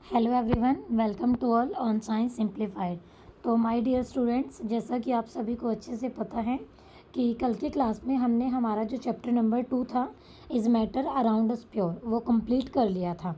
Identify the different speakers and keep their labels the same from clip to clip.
Speaker 1: Hello everyone, welcome to all on science simplified. तो my dear students, जैसा कि आप सभी को अच्छे से पता है कि कल की क्लास में हमने हमारा जो चैप्टर नंबर 2 था is matter around us pure वो कंप्लीट कर लिया था।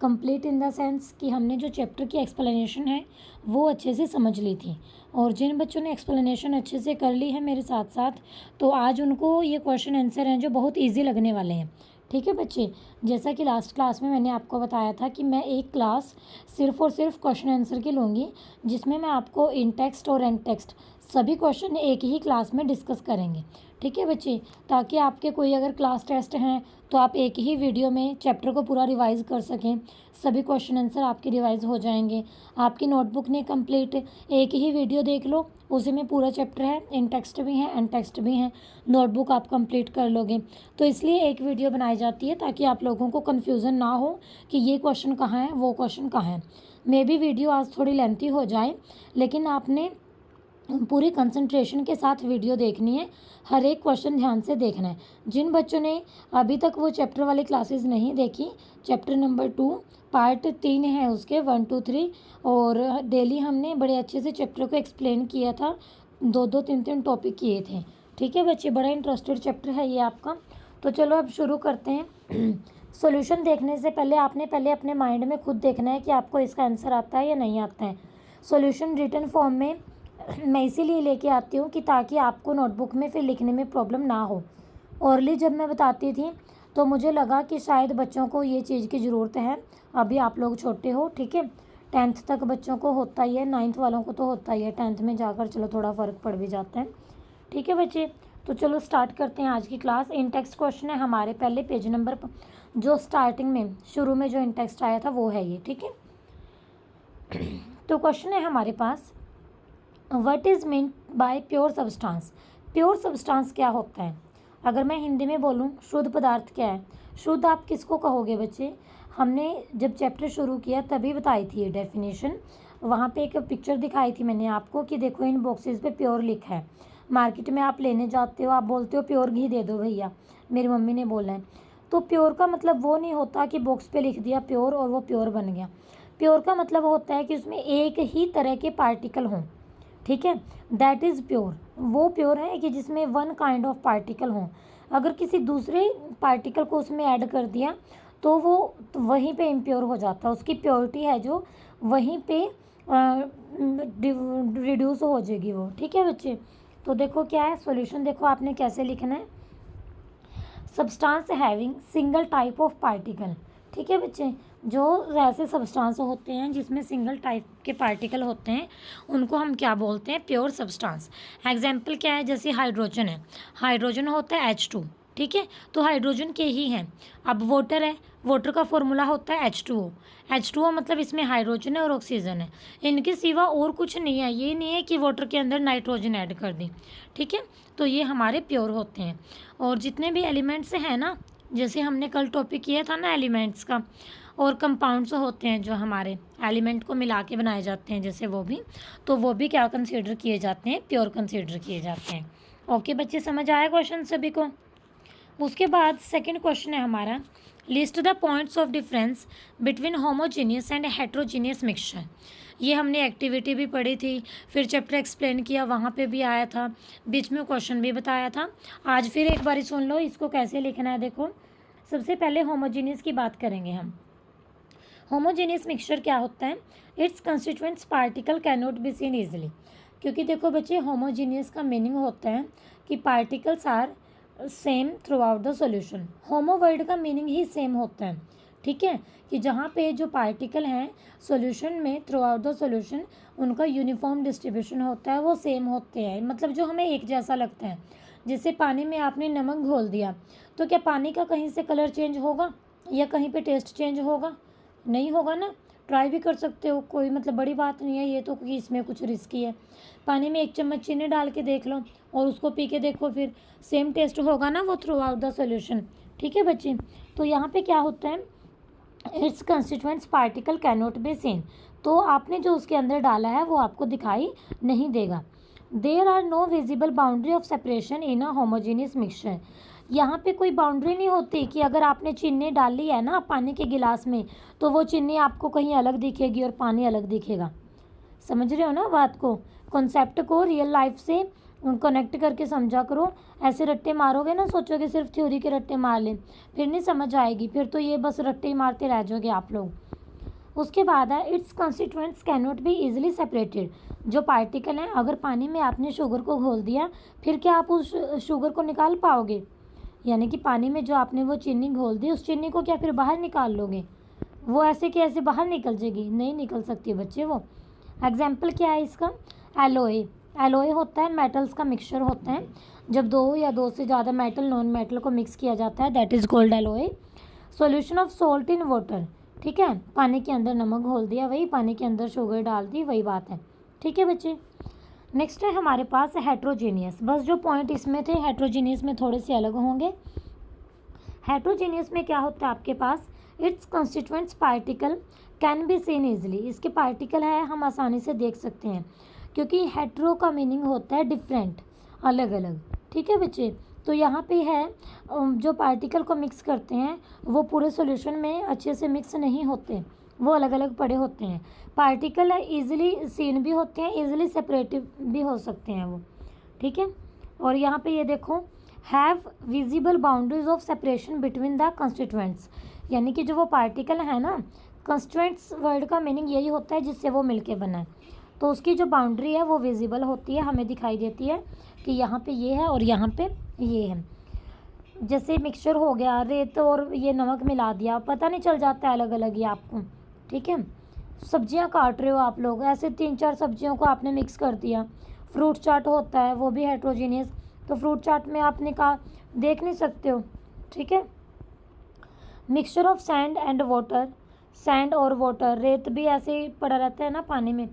Speaker 1: कंप्लीट इन द सेंस कि हमने जो चैप्टर की एक्सप्लेनेशन है वो अच्छे से समझ ली थी। और जिन बच्चों ने एक्सप्लेनेशन अच्छे से कर ली है मेरे साथ साथ, तो आज उनको ये क्वेश्चन आंसर हैं जो बहुत ईजी लगने वाले हैं। ठीक है बच्चे, जैसा कि लास्ट क्लास में मैंने आपको बताया था कि मैं एक क्लास सिर्फ़ और सिर्फ क्वेश्चन आंसर की लूँगी, जिसमें मैं आपको इन टेक्स्ट और एंड टेक्स्ट सभी क्वेश्चन एक ही क्लास में डिस्कस करेंगे। ठीक है बच्चे, ताकि आपके कोई अगर क्लास टेस्ट हैं तो आप एक ही वीडियो में चैप्टर को पूरा रिवाइज़ कर सकें। सभी क्वेश्चन आंसर आपके रिवाइज़ हो जाएंगे। आपकी नोटबुक ने कंप्लीट एक ही वीडियो देख लो, उसी में पूरा चैप्टर है, इन टेक्स्ट भी हैं एंड टेक्स्ट भी हैं, नोटबुक आप कंप्लीट कर लोगे। तो इसलिए एक वीडियो बनाई जाती है ताकि आप लोगों को कन्फ्यूज़न ना हो कि ये क्वेश्चन कहाँ है, वो क्वेश्चन कहाँ है। मे बी वीडियो आज थोड़ी लेंथी हो जाए, लेकिन आपने पूरी कंसंट्रेशन के साथ वीडियो देखनी है, हर एक क्वेश्चन ध्यान से देखना है। जिन बच्चों ने अभी तक वो चैप्टर वाली क्लासेस नहीं देखी, चैप्टर नंबर 2 पार्ट 3 है उसके 1 2 3, और डेली हमने बड़े अच्छे से चैप्टर को एक्सप्लेन किया था, 2 3 टॉपिक किए थे। ठीक है बच्चे, बड़ा इंटरेस्टेड चैप्टर है ये आपका। तो चलो अब शुरू करते हैं। सॉल्यूशन देखने से पहले आपने अपने माइंड में खुद देखना है कि आपको इसका आंसर आता है या नहीं आता है। सॉल्यूशन रिटन फॉर्म में मैं इसीलिए लेके आती हूँ कि ताकि आपको नोटबुक में फिर लिखने में प्रॉब्लम ना हो। औरली जब मैं बताती थी तो मुझे लगा कि शायद बच्चों को ये चीज़ की ज़रूरत है, अभी आप लोग छोटे हो। ठीक है, 10th तक बच्चों को होता ही है, 9th वालों को तो होता ही है, 10th में जाकर चलो थोड़ा फ़र्क पड़ भी जाता है। ठीक है बच्चे, तो चलो स्टार्ट करते हैं आज की क्लास। इन टेक्स्ट क्वेश्चन है हमारे पहले पेज नंबर जो स्टार्टिंग में शुरू में जो इन टेक्स्ट आया था वो है ये। ठीक है, तो क्वेश्चन है हमारे पास, what is mean by pure substance. Pure substance क्या होता है? अगर मैं हिंदी में बोलूँ शुद्ध पदार्थ क्या है, शुद्ध आप किसको कहोगे बच्चे? हमने जब चैप्टर शुरू किया तभी बताई थी ये डेफिनेशन। वहाँ पे एक पिक्चर दिखाई थी मैंने आपको कि देखो इन बॉक्सेस पे प्योर लिखा है। मार्केट में आप लेने जाते हो, आप बोलते हो प्योर घी दे दो भैया, मेरी मम्मी ने बोला है। तो प्योर का मतलब वो नहीं होता कि बॉक्स पे लिख दिया प्योर और वो प्योर बन गया। प्योर का मतलब होता है कि उसमें एक ही तरह के पार्टिकल हों। ठीक है, दैट इज़ प्योर। वो प्योर है कि जिसमें वन काइंड ऑफ पार्टिकल हों। अगर किसी दूसरे पार्टिकल को उसमें ऐड कर दिया तो वो वहीं पे इम्प्योर हो जाता है, उसकी प्योरिटी है जो वहीं पे रिड्यूस हो जाएगी वो। ठीक है बच्चे, तो देखो क्या है सॉल्यूशन, देखो आपने कैसे लिखना है। Substance having single type of particle. ठीक है बच्चे, जो ऐसे सब्सटेंस होते हैं जिसमें सिंगल टाइप के पार्टिकल होते हैं उनको हम क्या बोलते हैं? Pure substance. एग्जाम्पल क्या है? जैसे हाइड्रोजन है, हाइड्रोजन होता है H2। ठीक है, तो हाइड्रोजन के ही हैं। अब वाटर है, वाटर का फॉर्मूला होता है H2O। H2O मतलब इसमें हाइड्रोजन है और ऑक्सीजन है, इनके सिवा और कुछ नहीं है। ये नहीं है कि वाटर के अंदर नाइट्रोजन ऐड कर दें। ठीक है, तो ये हमारे प्योर होते हैं। और जितने भी एलिमेंट्स हैं ना, जैसे हमने कल टॉपिक किया था ना एलिमेंट्स का, और कंपाउंड्स होते हैं जो हमारे एलिमेंट को मिला के बनाए जाते हैं, जैसे वो भी, तो वो भी क्या कंसीडर किए जाते हैं? प्योर कंसीडर किए जाते हैं। ओके बच्चे, समझ आया क्वेश्चन सभी को? उसके बाद सेकंड क्वेश्चन है हमारा, list the points of difference between homogeneous and heterogeneous mixture. ये हमने एक्टिविटी भी पढ़ी थी, फिर चैप्टर एक्सप्लेन किया, वहाँ पे भी आया था, बीच में क्वेश्चन भी बताया था। आज फिर एक बार सुन लो इसको कैसे लिखना है। देखो, सबसे पहले होमोजीनियस की बात करेंगे हम। होमोजेनियस मिक्सचर क्या होता है? Its constituents particle can not be seen easily. क्योंकि देखो बच्चे, होमोजीनियस का मीनिंग होता है कि particles are same throughout the solution. Homo word का मीनिंग ही सेम होता है। ठीक है, कि जहाँ पे जो पार्टिकल हैं सॉल्यूशन में थ्रू आउट द सॉल्यूशन, उनका यूनिफॉर्म डिस्ट्रीब्यूशन होता है, वो सेम होते हैं, मतलब जो हमें एक जैसा लगता है। जैसे पानी में आपने नमक घोल दिया तो क्या पानी का कहीं से कलर चेंज होगा या कहीं पे टेस्ट चेंज होगा? नहीं होगा ना। ट्राई भी कर सकते हो, कोई मतलब बड़ी बात नहीं है ये तो, कि इसमें कुछ रिस्की है। पानी में 1 चम्मच चीनी डाल के देख लो और उसको पी के देखो, फिर सेम टेस्ट होगा ना वो थ्रू आउट द सॉल्यूशन। ठीक है बच्चे, तो यहाँ पे क्या होता है, its constituents particle can not be scene. तो आपने जो उसके अंदर डाला है वो आपको दिखाई नहीं देगा। There are no visible boundary of separation in a homogeneous mixture. यहाँ पे कोई बाउंड्री नहीं होती कि अगर आपने चीनी डाली है ना पानी के गिलास में तो वो चीनी आपको कहीं अलग दिखेगी और पानी अलग दिखेगा। समझ रहे हो ना बात को, कॉन्सेप्ट को रियल लाइफ से कनेक्ट करके समझा करो। ऐसे रट्टे मारोगे ना, सोचोगे सिर्फ थ्योरी के रट्टे मार लें, फिर नहीं समझ आएगी, फिर तो ये बस रट्टे ही मारते रह जाओगे आप लोग। उसके बाद है it's constituents can not be easily separated. जो पार्टिकल हैं, अगर पानी में आपने शुगर को घोल दिया, फिर क्या आप उस शुगर को निकाल पाओगे? यानी कि पानी में जो आपने वो चीनी घोल दी, उस चीनी को क्या फिर बाहर निकाल लोगे? वो ऐसे कि ऐसे बाहर निकल जाएगी? नहीं निकल सकती बच्चे वो। एग्जाम्पल क्या है इसका? एलोए। एलोए होता है मेटल्स का मिक्सचर होता है। जब दो या दो से ज़्यादा मेटल नॉन मेटल को मिक्स किया जाता है, that is called alloy. Solution of salt in water, ठीक है, पानी के अंदर नमक घोल दिया, वही पानी के अंदर शुगर डाल दी, वही बात है। ठीक है बच्चे। नेक्स्ट है हमारे पास हेट्रोजीनियस। बस जो पॉइंट इसमें थे हेट्रोजीनियस में थोड़े से अलग होंगे। हेट्रोजीनियस में क्या होता है आपके पास? Its constituents particle can be seen easily. इसके पार्टिकल है हम आसानी से देख सकते हैं, क्योंकि हेट्रो का मीनिंग होता है डिफरेंट, अलग अलग। ठीक है बच्चे। तो यहाँ पे है जो पार्टिकल को मिक्स करते हैं वो पूरे सॉल्यूशन में अच्छे से मिक्स नहीं होते, वो अलग अलग पड़े होते हैं। पार्टिकल इजीली सीन भी होते हैं, इजीली सेपरेटिव भी हो सकते हैं वो। ठीक है। और यहाँ पे ये देखो, have visible boundaries of separation between the constituents. यानी कि जो वो पार्टिकल है ना, कंस्टिट्यूएंट्स वर्ड का मीनिंग यही होता है जिससे वो मिलके बना है, तो उसकी जो बाउंड्री है वो विजिबल होती है, हमें दिखाई देती है कि यहाँ पे ये है और यहाँ पे ये है। जैसे मिक्सचर हो गया, रेत और ये नमक मिला दिया, पता नहीं चल जाता है अलग अलग ही आपको। ठीक है। सब्जियां काट रहे हो आप लोग, ऐसे 3-4 सब्जियों को आपने मिक्स कर दिया। फ्रूट चाट होता है, वो भी हेट्रोजीनियस। तो फ्रूट चाट में आपने कहा देख नहीं सकते हो। ठीक है। Mixture of sand and water, sand और वाटर, रेत भी ऐसे ही पड़ा रहता है ना पानी में।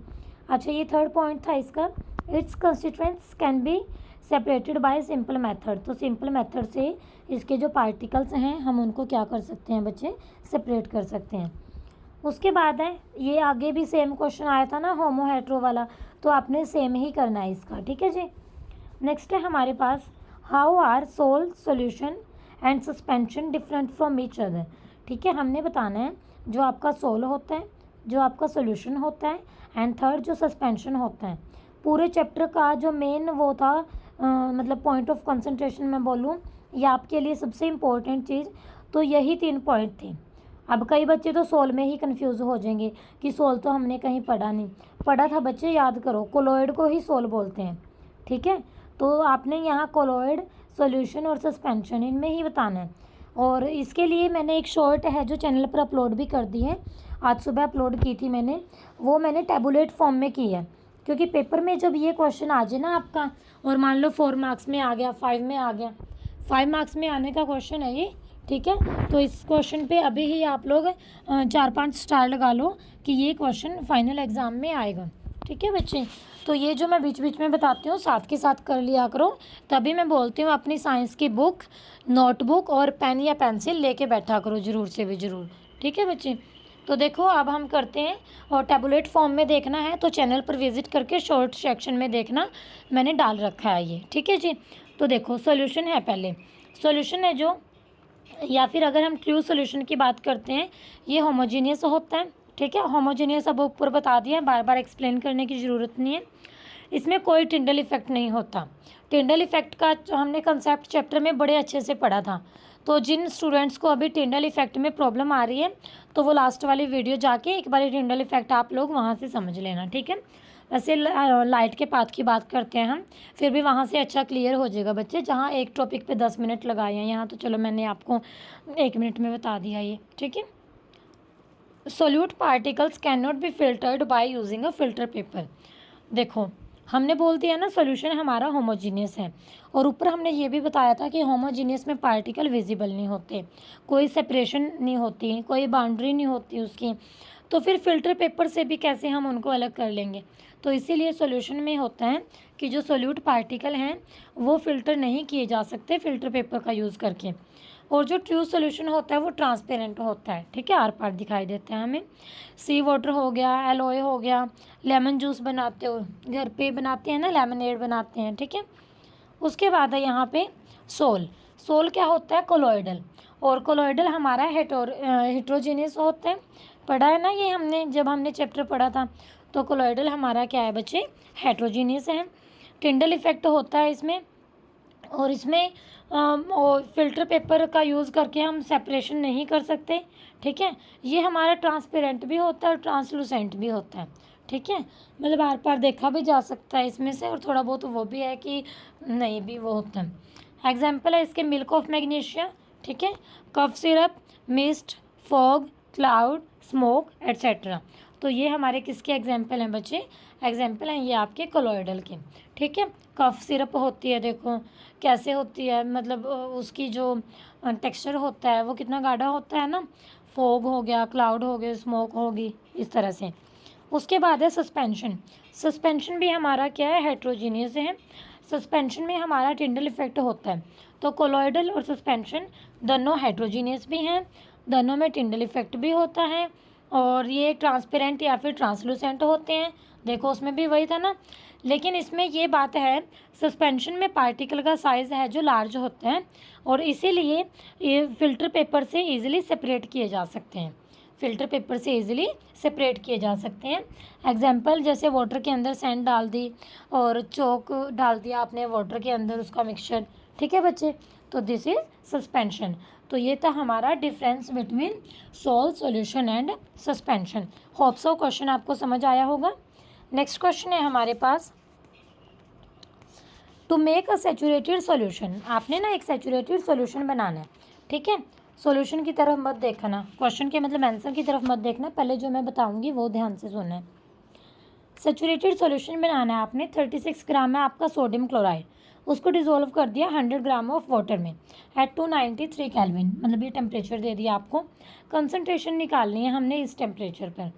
Speaker 1: अच्छा, ये थर्ड पॉइंट था इसका। It's constituents can be separated by simple method. तो सिंपल मेथड से इसके जो पार्टिकल्स हैं हम उनको क्या कर सकते हैं बच्चे? सेपरेट कर सकते हैं। उसके बाद है, ये आगे भी सेम क्वेश्चन आया था ना होमो हेट्रो वाला, तो आपने सेम ही करना है इसका। ठीक है जी। नेक्स्ट है हमारे पास, how are sol, solution and suspension different from each other. ठीक है, हमने बताना है जो आपका सोल होता है, जो आपका सॉल्यूशन होता है, एंड थर्ड जो सस्पेंशन होता है। पूरे चैप्टर का जो मेन वो था मतलब पॉइंट ऑफ कंसंट्रेशन मैं बोलूँ, या आपके लिए सबसे इम्पोर्टेंट चीज़, तो यही 3 पॉइंट थे। अब कई बच्चे तो सोल में ही कंफ्यूज हो जाएंगे कि सोल तो हमने कहीं पढ़ा नहीं। पढ़ा था बच्चे, याद करो, कोलॉइड को ही सोल बोलते हैं। ठीक है। तो आपने यहाँ कोलॉइड, सॉल्यूशन और सस्पेंशन इनमें ही बताना है। और इसके लिए मैंने एक शॉर्ट है जो चैनल पर अपलोड भी कर दी है, आज सुबह अपलोड की थी मैंने, वो मैंने टैबुलेट फॉर्म में की है। क्योंकि पेपर में जब ये क्वेश्चन आ जाए ना आपका, और मान लो 4 मार्क्स में आ गया, 5 में आ गया, 5 मार्क्स में आने का क्वेश्चन है ये। ठीक है। तो इस क्वेश्चन पे अभी ही आप लोग 4-5 स्टार लगा लो कि ये क्वेश्चन फाइनल एग्ज़ाम में आएगा। ठीक है बच्चे। तो ये जो मैं बीच बीच में बताती हूँ साथ के साथ कर लिया करो, तभी मैं बोलती हूँ अपनी साइंस की बुक, नोटबुक और पेन या पेंसिल लेके बैठा करो ज़रूर से भी ज़रूर। ठीक है बच्चे। तो देखो अब हम करते हैं, और टैबुलेट फॉर्म में देखना है तो चैनल पर विजिट करके शॉर्ट सेक्शन में देखना, मैंने डाल रखा है ये। ठीक है जी। तो देखो सॉल्यूशन है, पहले सॉल्यूशन है जो, या फिर अगर हम ट्रू सॉल्यूशन की बात करते हैं, ये होमोजीनियस होता है। ठीक है। होमोजीनियस अब ऊपर बता दिया, बार बार एक्सप्लेन करने की ज़रूरत नहीं है। इसमें कोई टिंडल इफेक्ट नहीं होता। टिंडल इफेक्ट का हमने कंसेप्ट चैप्टर में बड़े अच्छे से पढ़ा था। तो जिन स्टूडेंट्स को अभी टिंडल इफेक्ट में प्रॉब्लम आ रही है, तो वो लास्ट वाली वीडियो जाके एक बार टिंडल इफेक्ट आप लोग वहाँ से समझ लेना। ठीक है। वैसे लाइट के पाथ की बात करते हैं हम, फिर भी वहाँ से अच्छा क्लियर हो जाएगा बच्चे। जहाँ एक टॉपिक पे 10 मिनट लगाए हैं, यहाँ तो चलो मैंने आपको 1 मिनट में बता दिया ये। ठीक है। Solute particles can not B filtered by using a filter paper. देखो हमने बोल दिया ना सॉल्यूशन हमारा होमोजीनियस है, और ऊपर हमने ये भी बताया था कि होमोजीनियस में पार्टिकल विजिबल नहीं होते, कोई सेपरेशन नहीं होती, कोई बाउंड्री नहीं होती उसकी। तो फिर फ़िल्टर पेपर से भी कैसे हम उनको अलग कर लेंगे? तो इसीलिए सॉल्यूशन में होता है कि जो सोल्यूट पार्टिकल हैं वो फ़िल्टर नहीं किए जा सकते फ़िल्टर पेपर का यूज़ करके। और जो ट्रू सॉल्यूशन होता है वो ट्रांसपेरेंट होता है। ठीक है। आर पार दिखाई देता है हमें। सी वाटर हो गया, एलोए हो गया, लेमन जूस बनाते हो घर पे, बनाते हैं ना, लेमनेड बनाते हैं। ठीक है। उसके बाद है यहाँ पे सोल। सोल क्या होता है? कोलोइडल। और कोलोइडल हमारा हेट्रोजीनियस होता है, पढ़ा है ना ये हमने जब हमने चैप्टर पढ़ा था। तो कोलोइडल हमारा क्या है बच्चे? हेट्रोजीनियस है। टिंडल इफेक्ट होता है इसमें, और इसमें और फिल्टर पेपर का यूज़ करके हम सेपरेशन नहीं कर सकते, ठीक है। ये हमारा ट्रांसपेरेंट भी होता है और ट्रांसलूसेंट भी होता है, ठीक है। मतलब आर पार देखा भी जा सकता है इसमें से, और थोड़ा बहुत वो भी है कि नहीं भी वो होता है। एग्जाम्पल है इसके मिल्क ऑफ मैग्नीशिया, ठीक है, cough syrup, mist, fog, cloud, smoke etcetera. तो ये हमारे किसके एग्जाम्पल हैं बच्चे? एग्जाम्पल हैं ये आपके कोलोइडल के, ठीक है। कफ सिरप होती है, देखो कैसे होती है, मतलब उसकी जो टेक्सचर होता है वो कितना गाढ़ा होता है ना। फॉग हो गया, क्लाउड हो गया, स्मोक होगी, इस तरह से। उसके बाद है सस्पेंशन। सस्पेंशन भी हमारा क्या है? हेट्रोजीनियस है। सस्पेंशन में हमारा टिंडल इफेक्ट होता है। तो कोलोइडल और सस्पेंशन दोनों हेट्रोजीनियस भी हैं, दोनों में टिंडल इफेक्ट भी होता है, और ये ट्रांसपेरेंट या फिर ट्रांसलूसेंट होते हैं। देखो उसमें भी वही था ना, लेकिन इसमें ये बात है, सस्पेंशन में पार्टिकल का साइज़ है जो लार्ज होता है, और इसीलिए ये फिल्टर पेपर से इजीली सेपरेट किए जा सकते हैं। फिल्टर पेपर से इजीली सेपरेट किए जा सकते हैं। एग्जाम्पल जैसे वाटर के अंदर सैंड डाल दी और चौक डाल दिया आपने वाटर के अंदर उसका मिक्सचर, ठीक है बच्चे। तो दिस इज सस्पेंशन। तो ये था हमारा difference between salt, solution and suspension. Hope so question आपको समझ आया होगा। नेक्स्ट क्वेश्चन है हमारे पास, to make a saturated solution. आपने ना एक सैचुरेटेड सॉल्यूशन बनाना है, ठीक है। सॉल्यूशन की तरफ मत देखना, क्वेश्चन के मतलब आंसर की तरफ मत देखना, पहले जो मैं बताऊंगी वो ध्यान से सुनना है। सैचुरेटेड सॉल्यूशन बनाना है आपने। 36 ग्राम है आपका सोडियम क्लोराइड, उसको डिसॉल्व कर दिया 100 ग्राम ऑफ वाटर में एट 293 केल्विन, मतलब ये टेम्परेचर दे दिया आपको। कंसनट्रेशन निकालनी है हमने इस टेम्परेचर पर।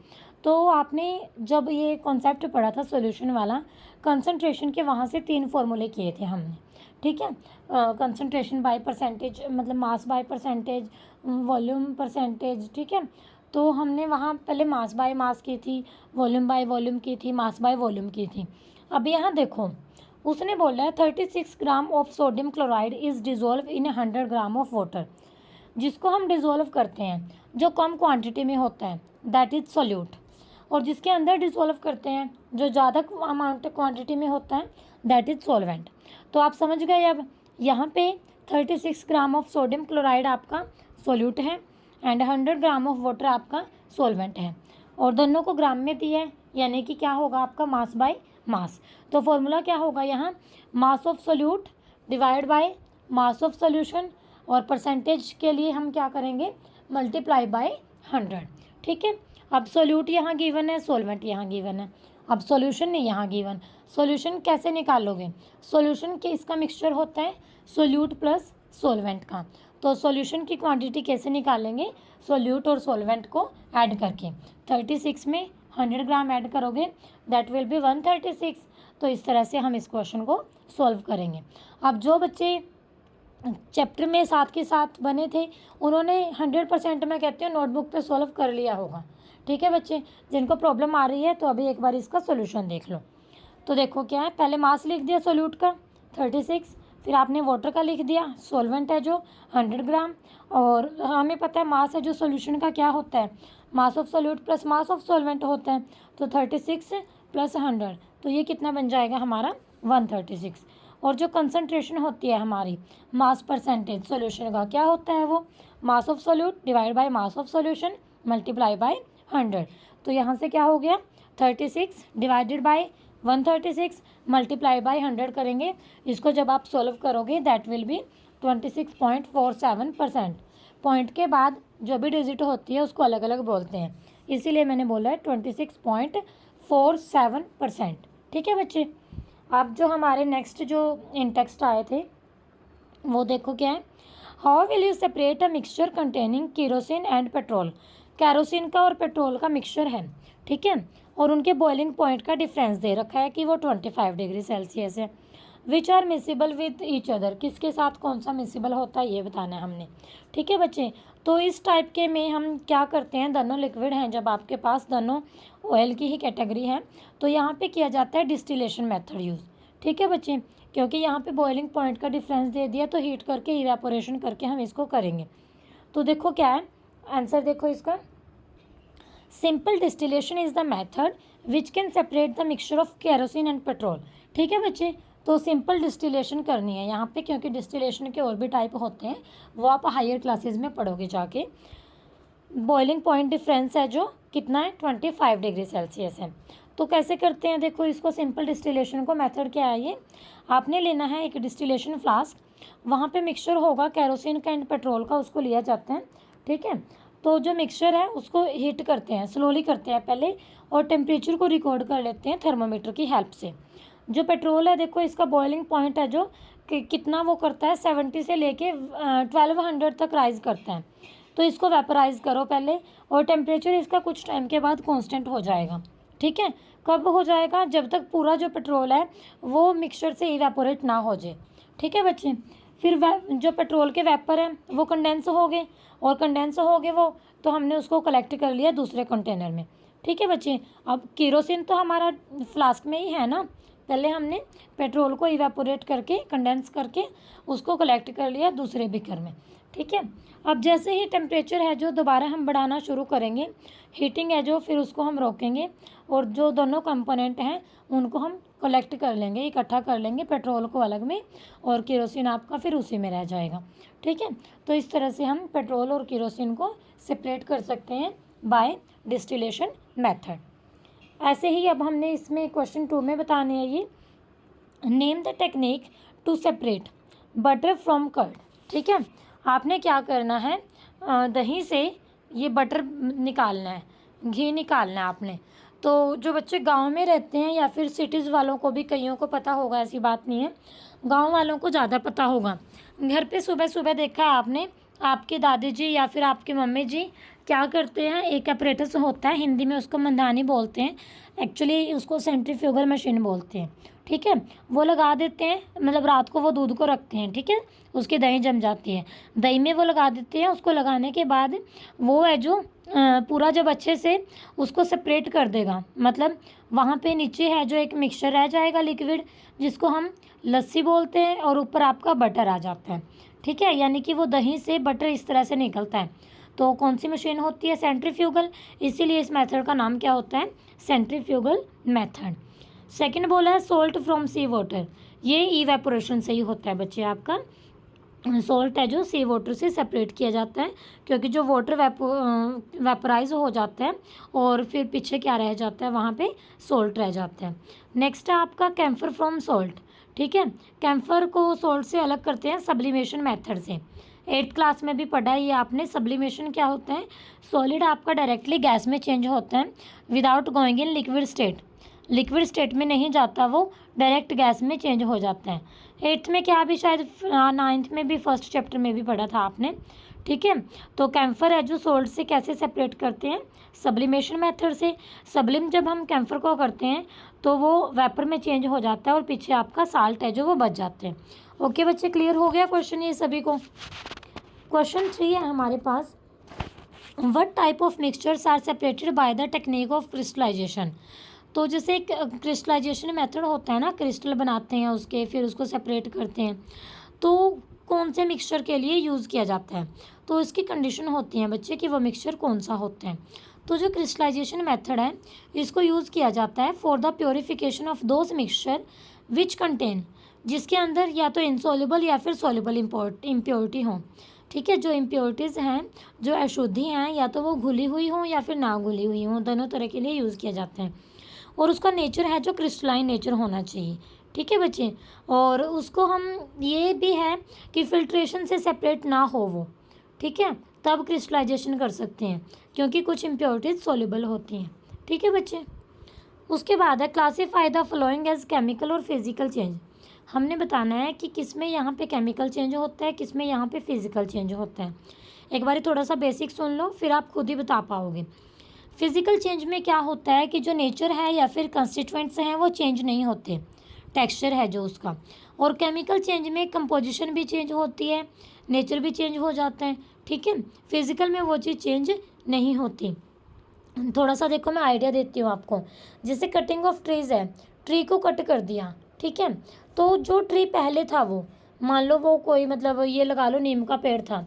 Speaker 1: तो आपने जब ये कॉन्सेप्ट पढ़ा था सॉल्यूशन वाला, कंसनट्रेशन के वहाँ से 3 फॉर्मूले किए थे हमने, ठीक है। कंसनट्रेशन बाय परसेंटेज, मतलब mass by percentage, volume percentage, ठीक है। तो हमने वहाँ पहले मास बाय मास की थी, वॉल्यूम बाय वॉल्यूम की थी, मास बाय वॉल्यूम की थी। अब यहाँ देखो उसने बोला है 36 gram of sodium chloride is dissolve in 100 gram of water, जिसको हम डिज़ोल्व करते हैं जो कम क्वांटिटी में होता है दैट इज़ सोल्यूट, और जिसके अंदर डिज़ोल्व करते हैं जो ज़्यादा अमाउंट क्वांटिटी में होता है दैट इज़ सॉल्वेंट। तो आप समझ गए। अब यहाँ पे 36 ग्राम ऑफ सोडियम क्लोराइड आपका सोल्यूट है एंड 100 ग्राम ऑफ वाटर आपका सॉल्वेंट है, और दोनों को ग्राम में दिया है, यानी कि क्या होगा आपका मास बाय मास। तो फॉर्मूला क्या होगा यहाँ? Mass of solute divide by mass of solution, और परसेंटेज के लिए हम क्या करेंगे? मल्टीप्लाई बाय 100, ठीक है। अब सोल्यूट यहाँ गिवन है, सॉल्वेंट यहाँ गिवन है, अब सॉल्यूशन नहीं यहाँ गिवन। सॉल्यूशन कैसे निकालोगे? सॉल्यूशन के इसका मिक्सचर होता है सोल्यूट प्लस सॉल्वेंट का। तो सॉल्यूशन की क्वांटिटी कैसे निकालेंगे? सोल्यूट और सॉल्वेंट को ऐड करके 36 में 100 ग्राम ऐड करोगे दैट विल बी 136। तो इस तरह से हम इस क्वेश्चन को सॉल्व करेंगे। अब जो बच्चे चैप्टर में साथ के साथ बने थे उन्होंने 100% मैं कहती हूँ नोटबुक पे सॉल्व कर लिया होगा, ठीक है बच्चे। जिनको प्रॉब्लम आ रही है तो अभी एक बार इसका सोल्यूशन देख लो। तो देखो क्या है, पहले मास लिख दिया सोल्यूट का 36, फिर आपने वाटर का लिख दिया, सॉल्वेंट है जो 100 ग्राम, और हमें पता है मास है जो सोल्यूशन का क्या होता है? Mass of solute plus mass of solvent होता है। तो 36 प्लस 100, तो ये कितना बन जाएगा हमारा? 136। और जो कंसनट्रेशन होती है हमारी मास परसेंटेज सोल्यूशन का क्या होता है? वो mass of solute divide by mass of solution multiply by 100। तो यहाँ से क्या हो गया? 36 डिवाइडेड बाय 136 मल्टीप्लाई बाय 100 करेंगे। इसको जब आप सॉल्व करोगे दैट विल बी 26.47%। पॉइंट के बाद जो भी डिजिट होती है उसको अलग अलग बोलते हैं, इसीलिए मैंने बोला है 26.47%, ठीक है बच्चे। अब जो हमारे नेक्स्ट जो इन टेक्स्ट आए थे वो देखो क्या है, how will you separate a mixture containing kerosene and petrol. Kerosene का और पेट्रोल का मिक्सचर है, ठीक है, और उनके बॉइलिंग पॉइंट का डिफरेंस दे रखा है कि वो 25 डिग्री सेल्सियस है। Which are miscible with each other, किसके साथ कौन सा मिसिबल होता है ये बताना है हमने, ठीक है बच्चे। तो इस टाइप के में हम क्या करते हैं, दोनों लिक्विड हैं, जब आपके पास दोनों ऑयल की ही कैटेगरी है तो यहाँ पे किया जाता है डिस्टिलेशन मेथड यूज़, ठीक है बच्चे। क्योंकि यहाँ पे बॉइलिंग पॉइंट का डिफरेंस दे दिया, तो हीट करके इवेपोरेशन करके हम इसको करेंगे। तो देखो क्या है आंसर, देखो इसका, simple distillation is the method which can separate the mixture of kerosene and petrol. ठीक है बच्चे, तो सिंपल डिस्टिलेशन करनी है यहाँ पे, क्योंकि डिस्टिलेशन के और भी टाइप होते हैं, वो आप हायर क्लासेस में पढ़ोगे जाके। बॉइलिंग पॉइंट डिफरेंस है जो कितना है 25 डिग्री सेल्सियस है। तो कैसे करते हैं, देखो इसको सिंपल डिस्टिलेशन को, मेथड क्या है ये, आपने लेना है एक डिस्टिलेशन फ्लास्क, वहाँ पे मिक्सचर होगा केरोसिन का एंड पेट्रोल का, उसको लिया जाता है। ठीक है, तो जो मिक्सचर है उसको हीट करते हैं, स्लोली करते हैं पहले, और टेम्परेचर को रिकॉर्ड कर लेते हैं थर्मोमीटर की हेल्प से। जो पेट्रोल है देखो इसका बॉइलिंग पॉइंट है जो कितना वो करता है 70 से लेके 1200 तक राइज करता है। तो इसको वेपराइज करो पहले, और टेम्परेचर इसका कुछ टाइम के बाद कांस्टेंट हो जाएगा। ठीक है, कब हो जाएगा, जब तक पूरा जो पेट्रोल है वो मिक्सचर से इवेपोरेट ना हो जाए। ठीक है बच्चे, फिर जो पेट्रोल के वेपर हैं वो कंडेंस हो गए, और कंडेंस हो गए वो, तो हमने उसको कलेक्ट कर लिया दूसरे कंटेनर में। ठीक है बच्चे, अब केरोसिन तो हमारा फ्लास्क में ही है ना, पहले हमने पेट्रोल को इवेपोरेट करके कंडेंस करके उसको कलेक्ट कर लिया दूसरे बीकर में। ठीक है, अब जैसे ही टेम्परेचर है जो दोबारा हम बढ़ाना शुरू करेंगे, हीटिंग है जो, फिर उसको हम रोकेंगे, और जो दोनों कंपोनेंट हैं उनको हम कलेक्ट कर लेंगे, इकट्ठा कर लेंगे, पेट्रोल को अलग में और केरोसिन आपका फिर उसी में रह जाएगा। ठीक है, तो इस तरह से हम पेट्रोल और केरोसिन को सेपरेट कर सकते हैं बाय डिस्टिलेशन मेथड। ऐसे ही अब हमने इसमें क्वेश्चन 2 में बताने है ये, name the technique to separate butter from curd. ठीक है, आपने क्या करना है, दही से ये बटर निकालना है, घी निकालना है आपने। तो जो बच्चे गांव में रहते हैं या फिर सिटीज़ वालों को भी, कईयों को पता होगा, ऐसी बात नहीं है, गांव वालों को ज़्यादा पता होगा। घर पे सुबह सुबह देखा आपने, आपके दादी जी या फिर आपकी मम्मी जी क्या करते हैं, एक अपरेटस होता है, हिंदी में उसको मंदानी बोलते हैं, एक्चुअली उसको सेंट्रीफ्यूगल मशीन बोलते हैं। ठीक है, वो लगा देते हैं, मतलब रात को वो दूध को रखते हैं, ठीक है, उसकी दही जम जाती है, दही में वो लगा देते हैं। उसको लगाने के बाद वो है जो पूरा जब अच्छे से उसको सेपरेट कर देगा, मतलब वहाँ पे नीचे है जो एक मिक्सचर रह जाएगा लिक्विड, जिसको हम लस्सी बोलते हैं, और ऊपर आपका बटर आ जाता है। ठीक है, यानी कि वो दही से बटर इस तरह से निकलता है। तो कौन सी मशीन होती है, सेंट्रीफ्यूगल, इसीलिए इस मेथड का नाम क्या होता है, सेंट्रीफ्यूगल मेथड। सेकंड बोला है सॉल्ट फ्रॉम सी वाटर, ये इवेपोरेशन से ही होता है बच्चे, आपका सॉल्ट है जो सी वाटर से सेपरेट किया जाता है, क्योंकि जो वाटर वेपराइज हो जाता है और फिर पीछे क्या रह जाता है, वहाँ पे सॉल्ट रह जाता है। नेक्स्ट है आपका कैम्फर फ्रॉम सॉल्ट। ठीक है, कैम्फर को सॉल्ट से अलग करते हैं सब्लिमेशन मेथड से। 8th क्लास में भी पढ़ा है ये आपने, सब्लिमेशन क्या होता है, सॉलिड आपका डायरेक्टली गैस में चेंज होता है without going in liquid state, liquid state में नहीं जाता, वो डायरेक्ट गैस में चेंज हो जाता है। 8th में क्या भी शायद 9th में भी फर्स्ट चैप्टर में भी पढ़ा था आपने। ठीक है, तो कैम्फर है जो सोल्ट से कैसे सेपरेट करते हैं, सब्लिमेशन मेथड से। सब्लिम जब हम कैम्फर को करते हैं तो वो वेपर में चेंज हो जाता है और पीछे आपका साल्ट है जो वो बच जाते हैं। ओके बच्चे, क्लियर हो गया क्वेश्चन ये सभी को। क्वेश्चन 3 है हमारे पास, what type of mixtures are separated by the technique of crystallisation. तो जैसे एक क्रिस्टलाइजेशन मेथड होता है ना, क्रिस्टल बनाते हैं उसके, फिर उसको सेपरेट करते हैं, तो कौन से मिक्सचर के लिए यूज़ किया जाता है, तो इसकी कंडीशन होती है बच्चे कि वो मिक्सचर कौन सा होता है। तो जो क्रिस्टलाइजेशन मेथड है इसको यूज़ किया जाता है for the purification of those mixture which contain, जिसके अंदर या तो इनसॉल्युबल या फिर सॉल्युबल इम्प्योरिटी हो। ठीक है, जो इम्प्योरिटीज़ हैं, जो अशुद्धि हैं, या तो वो घुली हुई हों या फिर ना घुली हुई हों, दोनों तरह के लिए यूज़ किया जाता है। और उसका नेचर है जो क्रिस्टलाइन नेचर होना चाहिए। ठीक है बच्चे, और उसको हम ये भी है कि फिल्ट्रेशन से सेपरेट ना हो वो, ठीक है, तब क्रिस्टलाइजेशन कर सकते हैं, क्योंकि कुछ इम्प्योरिटीज सॉल्युबल होती हैं। ठीक है बच्चे, उसके बाद है classify the following as chemical और फिजिकल चेंज। हमने बताना है कि किस में यहाँ पे केमिकल चेंज होता है, किस में यहाँ पे फिजिकल चेंज होता है। एक बार थोड़ा सा बेसिक सुन लो, फिर आप खुद ही बता पाओगे। फिजिकल चेंज में क्या होता है कि जो नेचर है या फिर कंस्टिट्यूएंट्स हैं वो चेंज नहीं होते, टेक्सचर है जो उसका। और केमिकल चेंज में कंपोजिशन भी चेंज होती है, नेचर भी चेंज हो जाता है। ठीक है, फिजिकल में वो चीज़ चेंज नहीं होती। थोड़ा सा देखो मैं आइडिया देती हूँ आपको, जैसे कटिंग ऑफ ट्रीज़ है, ट्री को कट कर दिया, ठीक है। तो जो ट्री पहले था वो, मान लो वो कोई मतलब ये लगा लो नीम का पेड़ था,